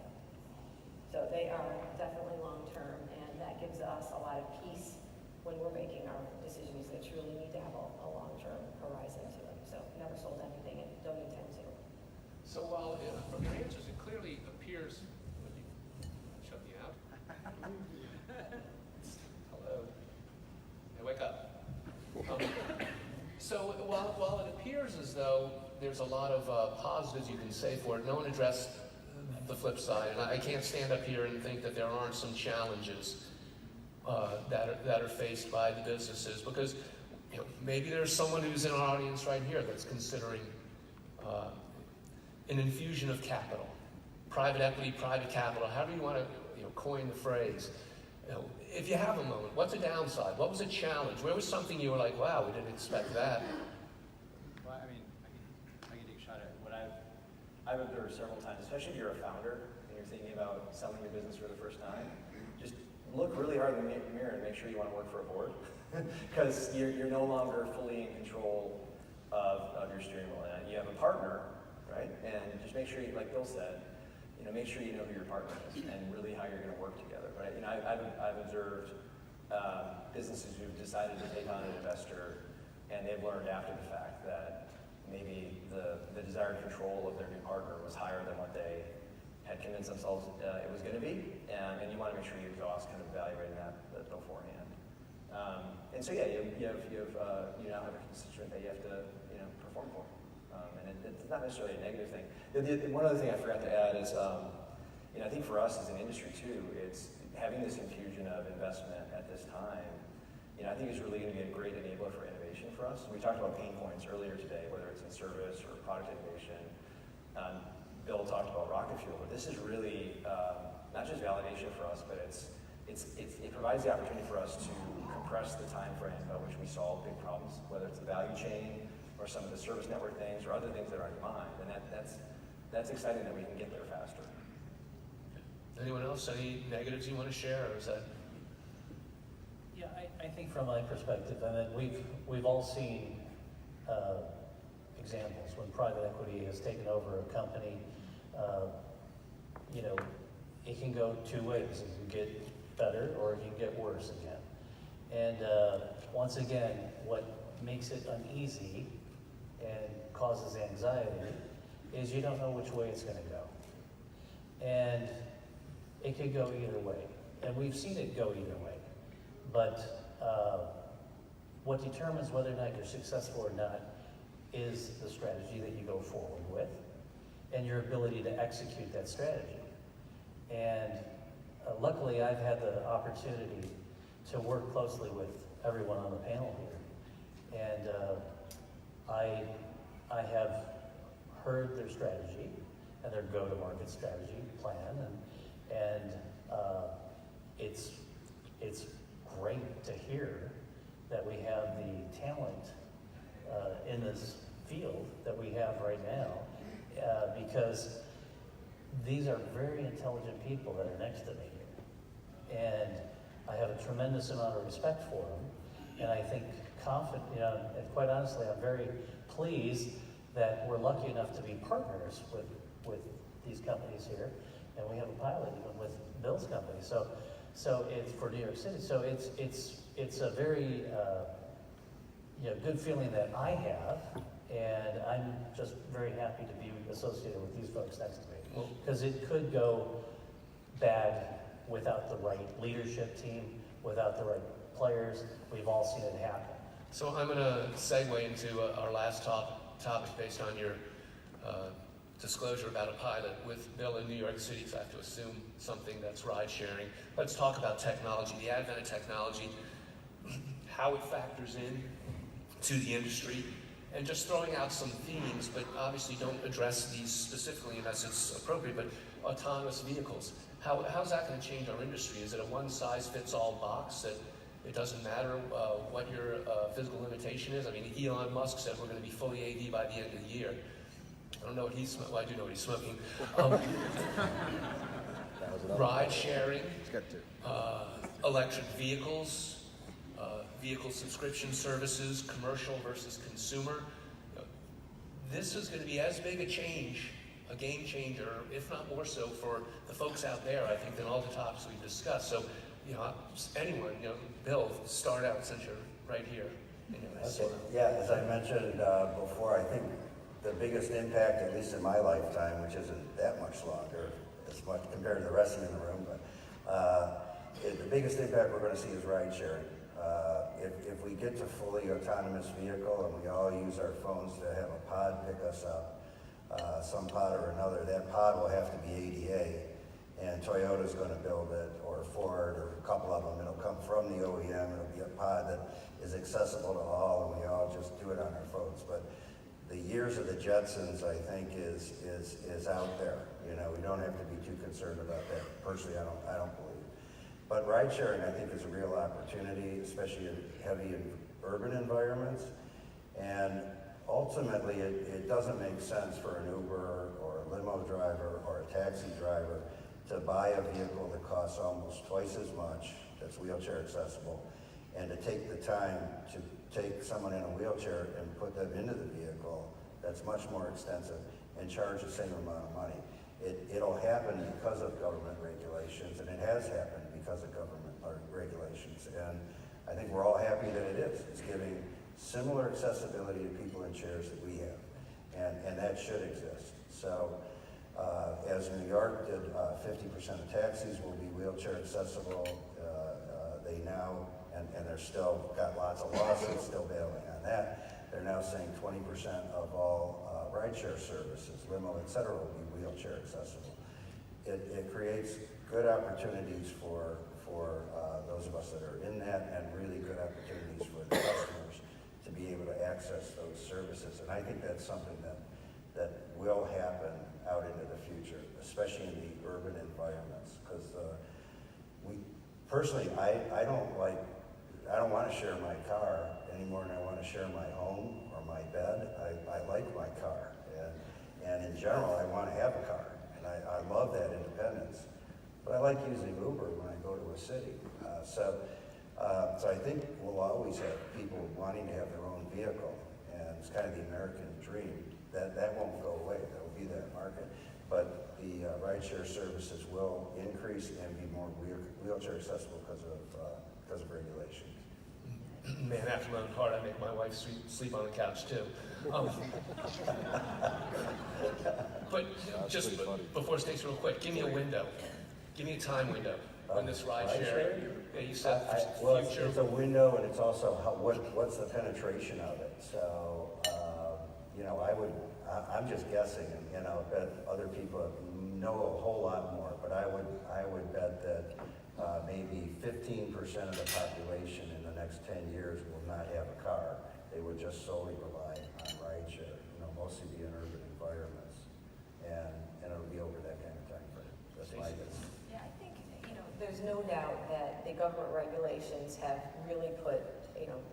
So they are definitely long-term, and that gives us a lot of peace when we're making our decisions that truly need to have a long-term horizon to them. So never sold anything and don't intend to. So while from your answers it clearly appears, would you shut me out? Hello. Hey, wake up. So while it appears as though there's a lot of positives you can say for it, no one addressed the flip side, and I can't stand up here and think that there aren't some challenges that are faced by the businesses, because maybe there's someone who's in our audience right here that's considering an infusion of capital, private equity, private capital, however you want to coin the phrase. If you have a moment, what's a downside? What was a challenge? Where was something you were like, wow, we didn't expect that? Well, I mean, I can take a shot at it. What I've observed several times, especially if you're a founder and you're thinking about selling your business for the first time, just look really hard in the mirror and make sure you want to work for a board, because you're no longer fully in control of your steering wheel. And you have a partner, right? And just make sure, like Bill said, make sure you know who your partner is and really how you're going to work together. Right? I've observed businesses who've decided to take on an investor, and they've learned after the fact that maybe the desired control of their new partner was higher than what they had convinced themselves it was going to be, and you want to make sure you exhaust kind of evaluating that beforehand. And so yeah, you now have a constituent that you have to perform for, and it's not necessarily a negative thing. One other thing I forgot to add is I think for us as an industry too, it's having this infusion of investment at this time. I think is really going to be a great enabler for innovation for us. We talked about pain points earlier today, whether it's in service or product innovation. Bill talked about rocket fuel, but this is really not just validation for us, but it provides the opportunity for us to compress the time frame by which we solve big problems, whether it's the value chain or some of the service network things or other things that are on your mind. And that's exciting that we can get there faster. Anyone else? Any negatives you want to share, or is that? Yeah, I think from my perspective, we've all seen examples when private equity has taken over a company. It can go two ways. It can get better or it can get worse again. And once again, what makes it uneasy and causes anxiety is you don't know which way it's going to go. And it could go either way. And we've seen it go either way. But what determines whether or not you're successful or not is the strategy that you go forward with and your ability to execute that strategy. And luckily, I've had the opportunity to work closely with everyone on the panel here. And I have heard their strategy and their go-to-market strategy plan, and it's great to hear that we have the talent in this field that we have right now, because these are very intelligent people that are next to me here. And I have a tremendous amount of respect for them, and I think and quite honestly, I'm very pleased that we're lucky enough to be partners with these companies here, and we have a pilot even with Bill's company. So it's for New York City. So it's a very good feeling that I have, and I'm just very happy to be associated with these folks next to me, because it could go bad without the right leadership team, without the right players. We've all seen it happen. So I'm going to segue into our last topic based on your disclosure about a pilot with Bill in New York City, because I have to assume something that's ride sharing. Let's talk about technology, the advent of technology, how it factors in to the industry, and just throwing out some themes, but obviously don't address these specifically unless it's appropriate, but autonomous vehicles. How's that going to change our industry? Is it a one-size-fits-all box that it doesn't matter what your physical limitation is? I mean, Elon Musk said we're going to be fully AV by the end of the year. I don't know what he's smoking. Well, I do know what he's smoking. Ride sharing, electric vehicles, vehicle subscription services, commercial versus consumer. This is going to be as big a change, a game changer, if not more so, for the folks out there, I think, than all the topics we've discussed. So, anyone, Bill, start out since you're right here. Okay. Yeah, as I mentioned before, I think the biggest impact, at least in my lifetime, which isn't that much longer, as much compared to the rest of you in the room, but the biggest impact we're going to see is ride sharing. If we get to fully autonomous vehicle and we all use our phones to have a pod pick us up, some pod or another, that pod will have to be ADA, and Toyota's going to build it, or Ford, or a couple of them. It'll come from the OEM. It'll be a pod that is accessible to all, and we all just do it on our phones. But the years of the Jetsons, I think, is out there. We don't have to be too concerned about that. Personally, I don't believe. But ride sharing, I think, is a real opportunity, especially in heavy and urban environments. And ultimately, it doesn't make sense for an Uber or a limo driver or a taxi driver to buy a vehicle that costs almost twice as much, that's wheelchair accessible, and to take the time to take someone in a wheelchair and put them into the vehicle that's much more extensive and charge the same amount of money. It'll happen because of government regulations, and it has happened because of government regulations. And I think we're all happy that it is. It's giving similar accessibility to people in chairs that we have, and that should exist. So as New York did, 50% of taxis will be wheelchair accessible. They now, and they're still got lots of lawsuits still battling on that. They're now saying 20% of all rideshare services, limo, et cetera, will be wheelchair accessible. It creates good opportunities for those of us that are in that, and really good opportunities for the customers to be able to access those services. And I think that's something that will happen out into the future, especially in the urban environments. Because personally, I don't want to share my car any more than I want to share my home or my bed. I like my car, and in general, I want to have a car, and I love that independence. But I like using Uber when I go to a city. So I think we'll always have people wanting to have their own vehicle, and it's kind of the American dream. That won't go away. There will be that market. But the rideshare services will increase and be more wheelchair accessible because of regulations. Man, after my own heart, I make my wife sleep on the couch too. But just before Stacy, real quick, give me a window. Give me a time window on this ride share. Yeah, you said Well, future. it's a window, and it's also what's the penetration of it. So, I'm just guessing, and I bet other people know a whole lot more. But I would bet that maybe 15% of the population in the next 10 years will not have a car. They would just solely rely on rideshare. Mostly be in urban environments, and it'll be over that kind of time frame. That's my guess. Yeah, I think, there's no doubt that the government regulations have really put,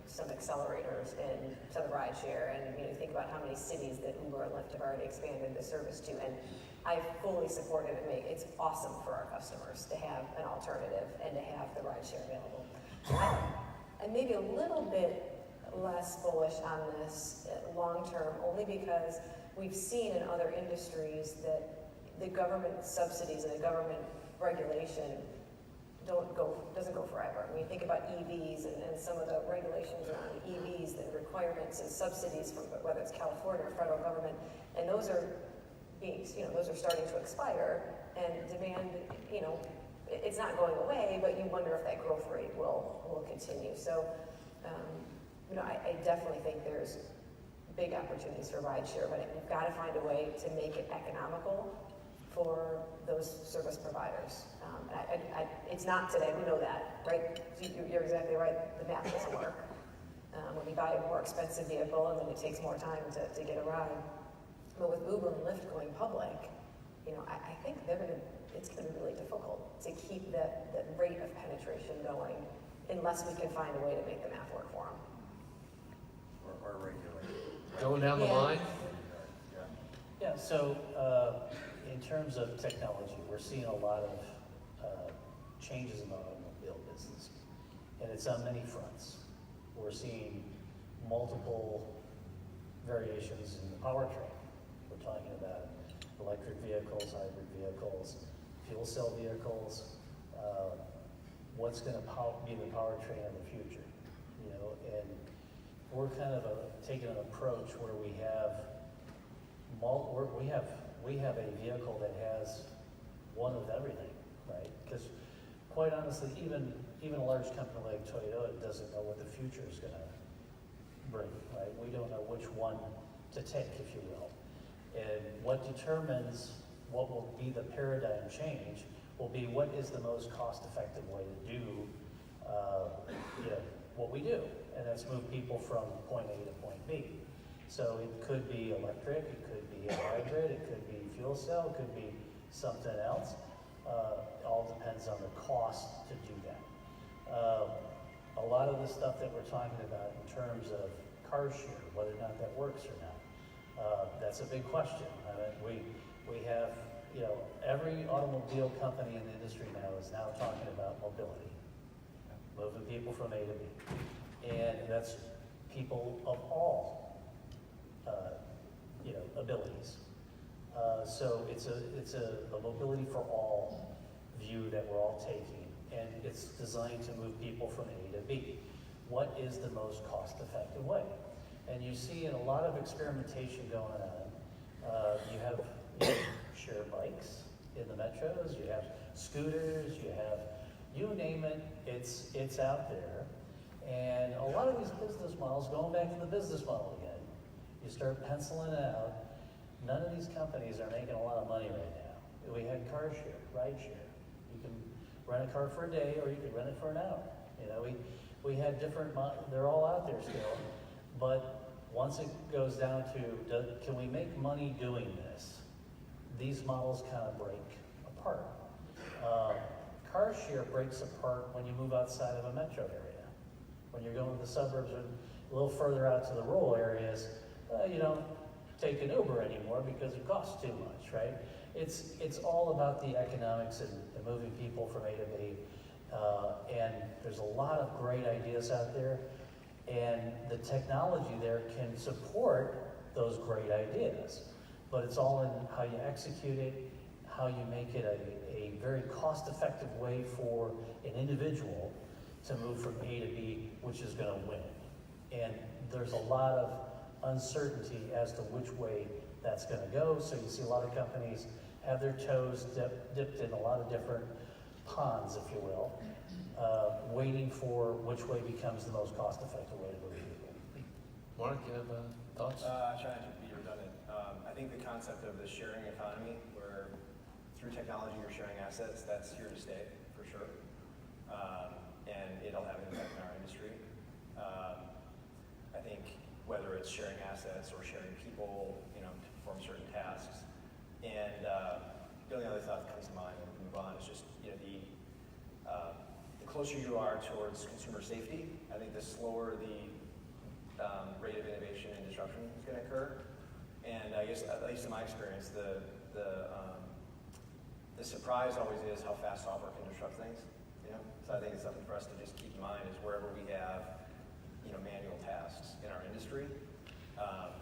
some accelerators into the rideshare. And, you think about how many cities that Uber and Lyft have already expanded the service to. And I fully support it. It's awesome for our customers to have an alternative and to have the rideshare available. I'm maybe a little bit less bullish on this long term, only because we've seen in other industries that the government subsidies and the government regulation doesn't go forever. I mean, think about EVs and some of the regulations around EVs, the requirements and subsidies from whether it's California or federal government, and those are starting to expire, and demand, it's not going away, but you wonder if that growth rate will continue. So, I definitely think there's big opportunities for rideshare, but we've got to find a way to make it economical for those service providers. It's not today, we know that, right? You're exactly right, the math doesn't work. When you buy a more expensive vehicle, and then it takes more time to get a ride. But with Uber and Lyft going public, I think it's going to be really difficult to keep that rate of penetration going unless we can find a way to make the math work for them. Or regulate. Going down the line. Yeah, so in terms of technology, we're seeing a lot of changes in the automobile business. and it's on many fronts. We're seeing multiple variations in the powertrain. We're talking about electric vehicles, hybrid vehicles, fuel cell vehicles. What's going to be the powertrain of the future? You know, and we're kind of taking an approach where we have a vehicle that has one of everything, right? Because quite honestly, even a large company like Toyota doesn't know what the future is going to bring, right? We don't know which one to take, if you will. And what determines what will be the paradigm change will be what is the most cost-effective way to do what we do, and that's move people from point A to point B. So it could be electric, it could be a hybrid, it could be fuel cell, it could be something else. It all depends on the cost to do that. A lot of the stuff that we're talking about in terms of car share, whether or not that works or not, that's a big question. We have, you know, every automobile company in the industry now is now talking about mobility, moving people from A to B, and that's people of all, abilities. So it's a mobility for all view that we're all taking, and it's designed to move people from A to B. What is the most cost-effective way? And you see in a lot of experimentation going on, you have share bikes in the metros, you have scooters, you have, you name it, it's out there. And a lot of these business models, going back to the business model again, you start penciling it out, none of these companies are making a lot of money right now. We had car share, ride share. You can rent a car for a day or you can rent it for an hour. You know, we had different, they're all out there still, but once it goes down to, can we make money doing this? These models kind of break apart. Car share breaks apart when you move outside of a metro area. When you're going to the suburbs or a little further out to the rural areas, you don't take an Uber anymore because it costs too much, right? It's all about the economics and moving people from A to B. And there's a lot of great ideas out there, and the technology there can support those great ideas. But it's all in how you execute it, how you make it a very cost-effective way for an individual to move from A to B, which is going to win. And there's a lot of uncertainty as to which way that's going to go. So you see a lot of companies have their toes dipped in a lot of different ponds, if you will, waiting for which way becomes the most cost-effective way to move people. Mark, you have thoughts? Trying to be redundant. I think the concept of the sharing economy, where through technology you're sharing assets, that's here to stay for sure, and it'll have an impact in our industry. I think whether it's sharing assets or sharing people, you know, to perform certain tasks. And the only other thought that comes to mind when we move on is just, you know, the closer you are towards consumer safety, I think the slower the rate of innovation and disruption is going to occur. And I guess, at least in my experience, the surprise always is how fast software can disrupt things. You know, so I think it's something for us to just keep in mind is wherever we have, you know, manual tasks in our industry,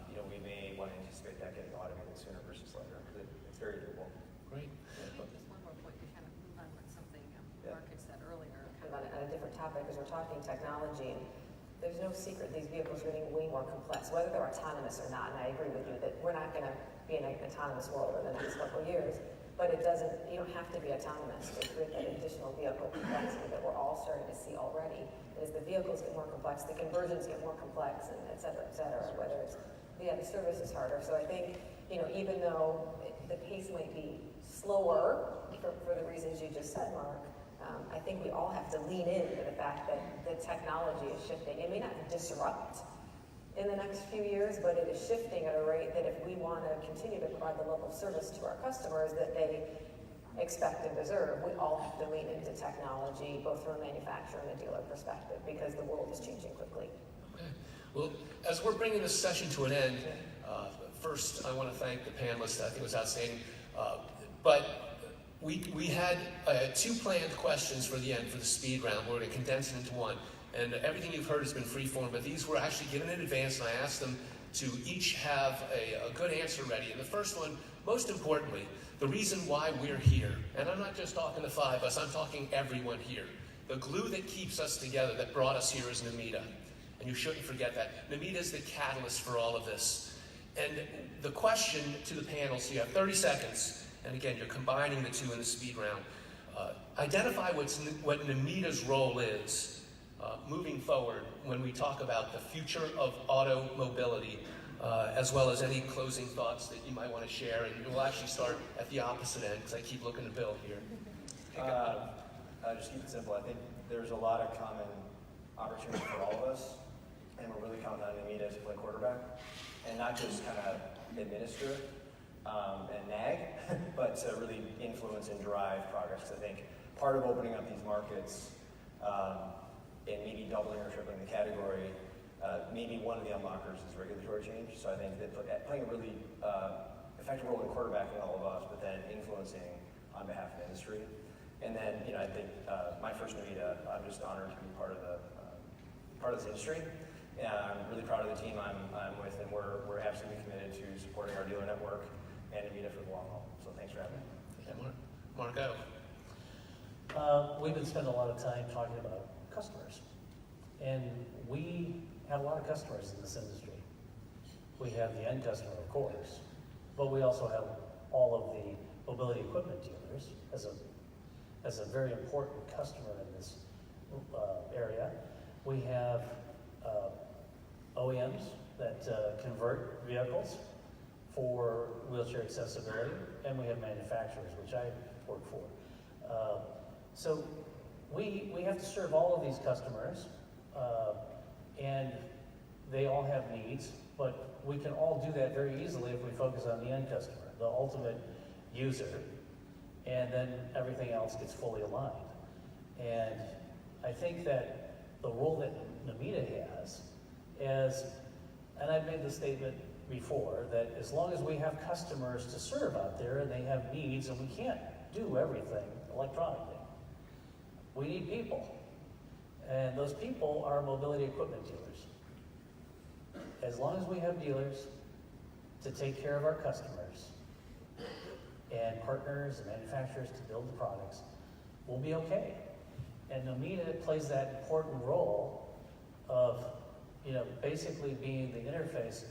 you know, we may want to anticipate that getting automated sooner versus later because it's very doable. Great. Just one more point to kind of move on with something Mark had said earlier. On a different topic, because we're talking technology, and there's no secret these vehicles are getting way more complex, whether they're autonomous or not. And I agree with you that we're not going to be in an autonomous world in the next couple of years. But it doesn't, you don't have to be autonomous to create that additional vehicle complexity that we're all starting to see already. As the vehicles get more complex, the conversions get more complex, and et cetera, whether it's, the service is harder. So I think, you know, even though the pace might be slower for the reasons you just said, Mark, I think we all have to lean into the fact that the technology is shifting. It may not disrupt in the next few years, but it is shifting at a rate that if we want to continue to provide the level of service to our customers that they expect and deserve, we all have to lean into technology, both from a manufacturer and a dealer perspective, because the world is changing quickly. Okay. Well, as we're bringing this session to an end, first I want to thank the panelists. I think it was outstanding. But We had 2 planned questions for the end, for the speed round. We're going to condense it into one. And everything you've heard has been free form, but these were actually given in advance, and I asked them to each have a good answer ready. And the first one, most importantly, the reason why we're here. And I'm not just talking the 5 of us, I'm talking everyone here. The glue that keeps us together, that brought us here, is NMEDA. And you shouldn't forget that. NMEDA is the catalyst for all of this. And the question to the panel, so you have 30 seconds, and again, you're combining the 2 in the speed round. Identify what NMEDA's role is moving forward when we talk about the future of auto mobility, as well as any closing thoughts that you might want to share. And we'll actually start at the opposite end, because I keep looking to Bill here. Just keep it simple. I think there's a lot of common opportunity for all of us, and we're really counting on NMEDA to play quarterback, and not just kind of administer and nag, but to really influence and drive progress. I think part of opening up these markets and maybe doubling or tripling the category, maybe one of the unlockers is regulatory change. So I think that playing a really effective role in quarterbacking all of us, but then influencing on behalf of the industry. And then, I think my first NMEDA, I'm just honored to be part of this industry. And I'm really proud of the team I'm with, and we're absolutely committed to supporting our dealer network and NMEDA for the long haul. So thanks for having me. Yeah, Marco. We've been spending a lot of time talking about customers. And we have a lot of customers in this industry. We have the end customer, of course, but we also have all of the mobility equipment dealers as a very important customer in this area. We have OEMs that convert vehicles for wheelchair accessibility, and we have manufacturers, which I work for. So we have to serve all of these customers, and they all have needs, but we can all do that very easily if we focus on the end customer, the ultimate user, and then everything else gets fully aligned. And I think that the role that NMEDA has is, and I've made the statement before, that as long as we have customers to serve out there and they have needs, and we can't do everything electronically, we need people. And those people are mobility equipment dealers. As long as we have dealers to take care of our customers and partners and manufacturers to build the products, we'll be okay. And NMEDA plays that important role of, basically being the interface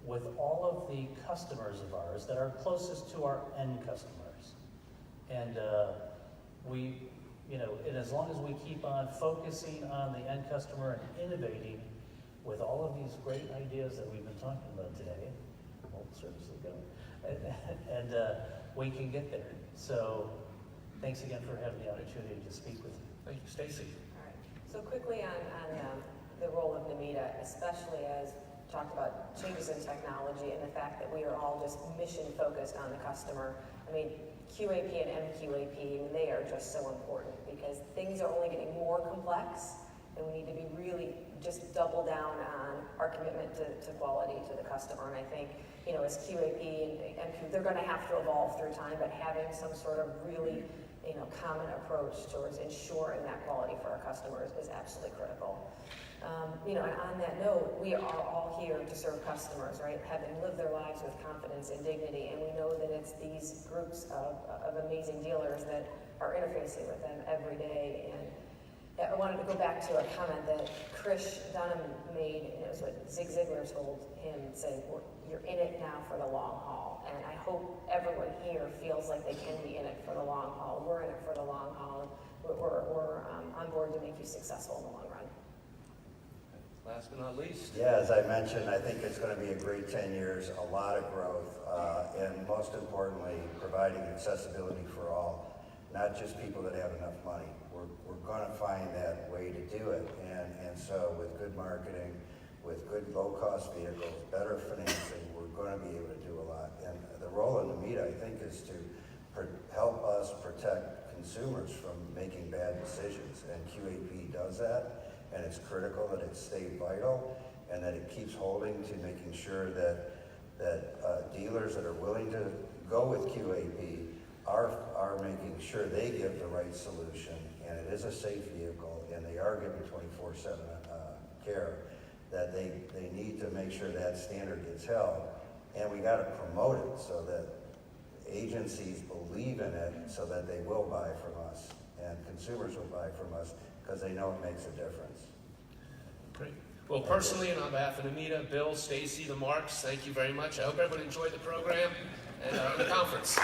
with all of the customers of ours that are closest to our end customers. And and as long as we keep on focusing on the end customer and innovating with all of these great ideas that we've been talking about today, well, the service is going, and we can get there. So thanks again for having the opportunity to speak with you. Thank you, Stacy. All right. So quickly on the role of NMEDA, especially as talked about changes in technology and the fact that we are all just mission focused on the customer. I mean, QAP and MQAP, they are just so important because things are only getting more complex, and we need to be really just double down on our commitment to quality to the customer. And I think, as QAP and MQ, they're going to have to evolve through time, but having some sort of really, common approach towards ensuring that quality for our customers is absolutely critical. And on that note, we are all here to serve customers, right? Have them live their lives with confidence and dignity, and we know that it's these groups of amazing dealers that are interfacing with them every day. And I wanted to go back to a comment that Chris Dunham made, and it was what Zig Ziglar told him, saying, you're in it now for the long haul. And I hope everyone here feels like they can be in it for the long haul. We're in it for the long haul. We're on board to make you successful in the long run. Last but not least. Yeah, as I mentioned, I think it's going to be a great 10 years, a lot of growth, and most importantly, providing accessibility for all, not just people that have enough money. We're going to find that way to do it, and so with good marketing, with good low-cost vehicles, better financing, we're going to be able to do a lot. And the role of NMEDA, I think, is to help us protect consumers from making bad decisions, and QAP does that. And it's critical that it stay vital and that it keeps holding to making sure that dealers that are willing to go with QAP are making sure they give the right solution, and it is a safe vehicle, and they are giving 24/7 care, that they need to make sure that standard gets held. And we got to promote it so that agencies believe in it, so that they will buy from us, and consumers will buy from us, because they know it makes a difference. Great. Well, personally and on behalf of NMEDA, Bill, Stacy, the Marks, thank you very much. I hope everyone enjoyed the program and the conference.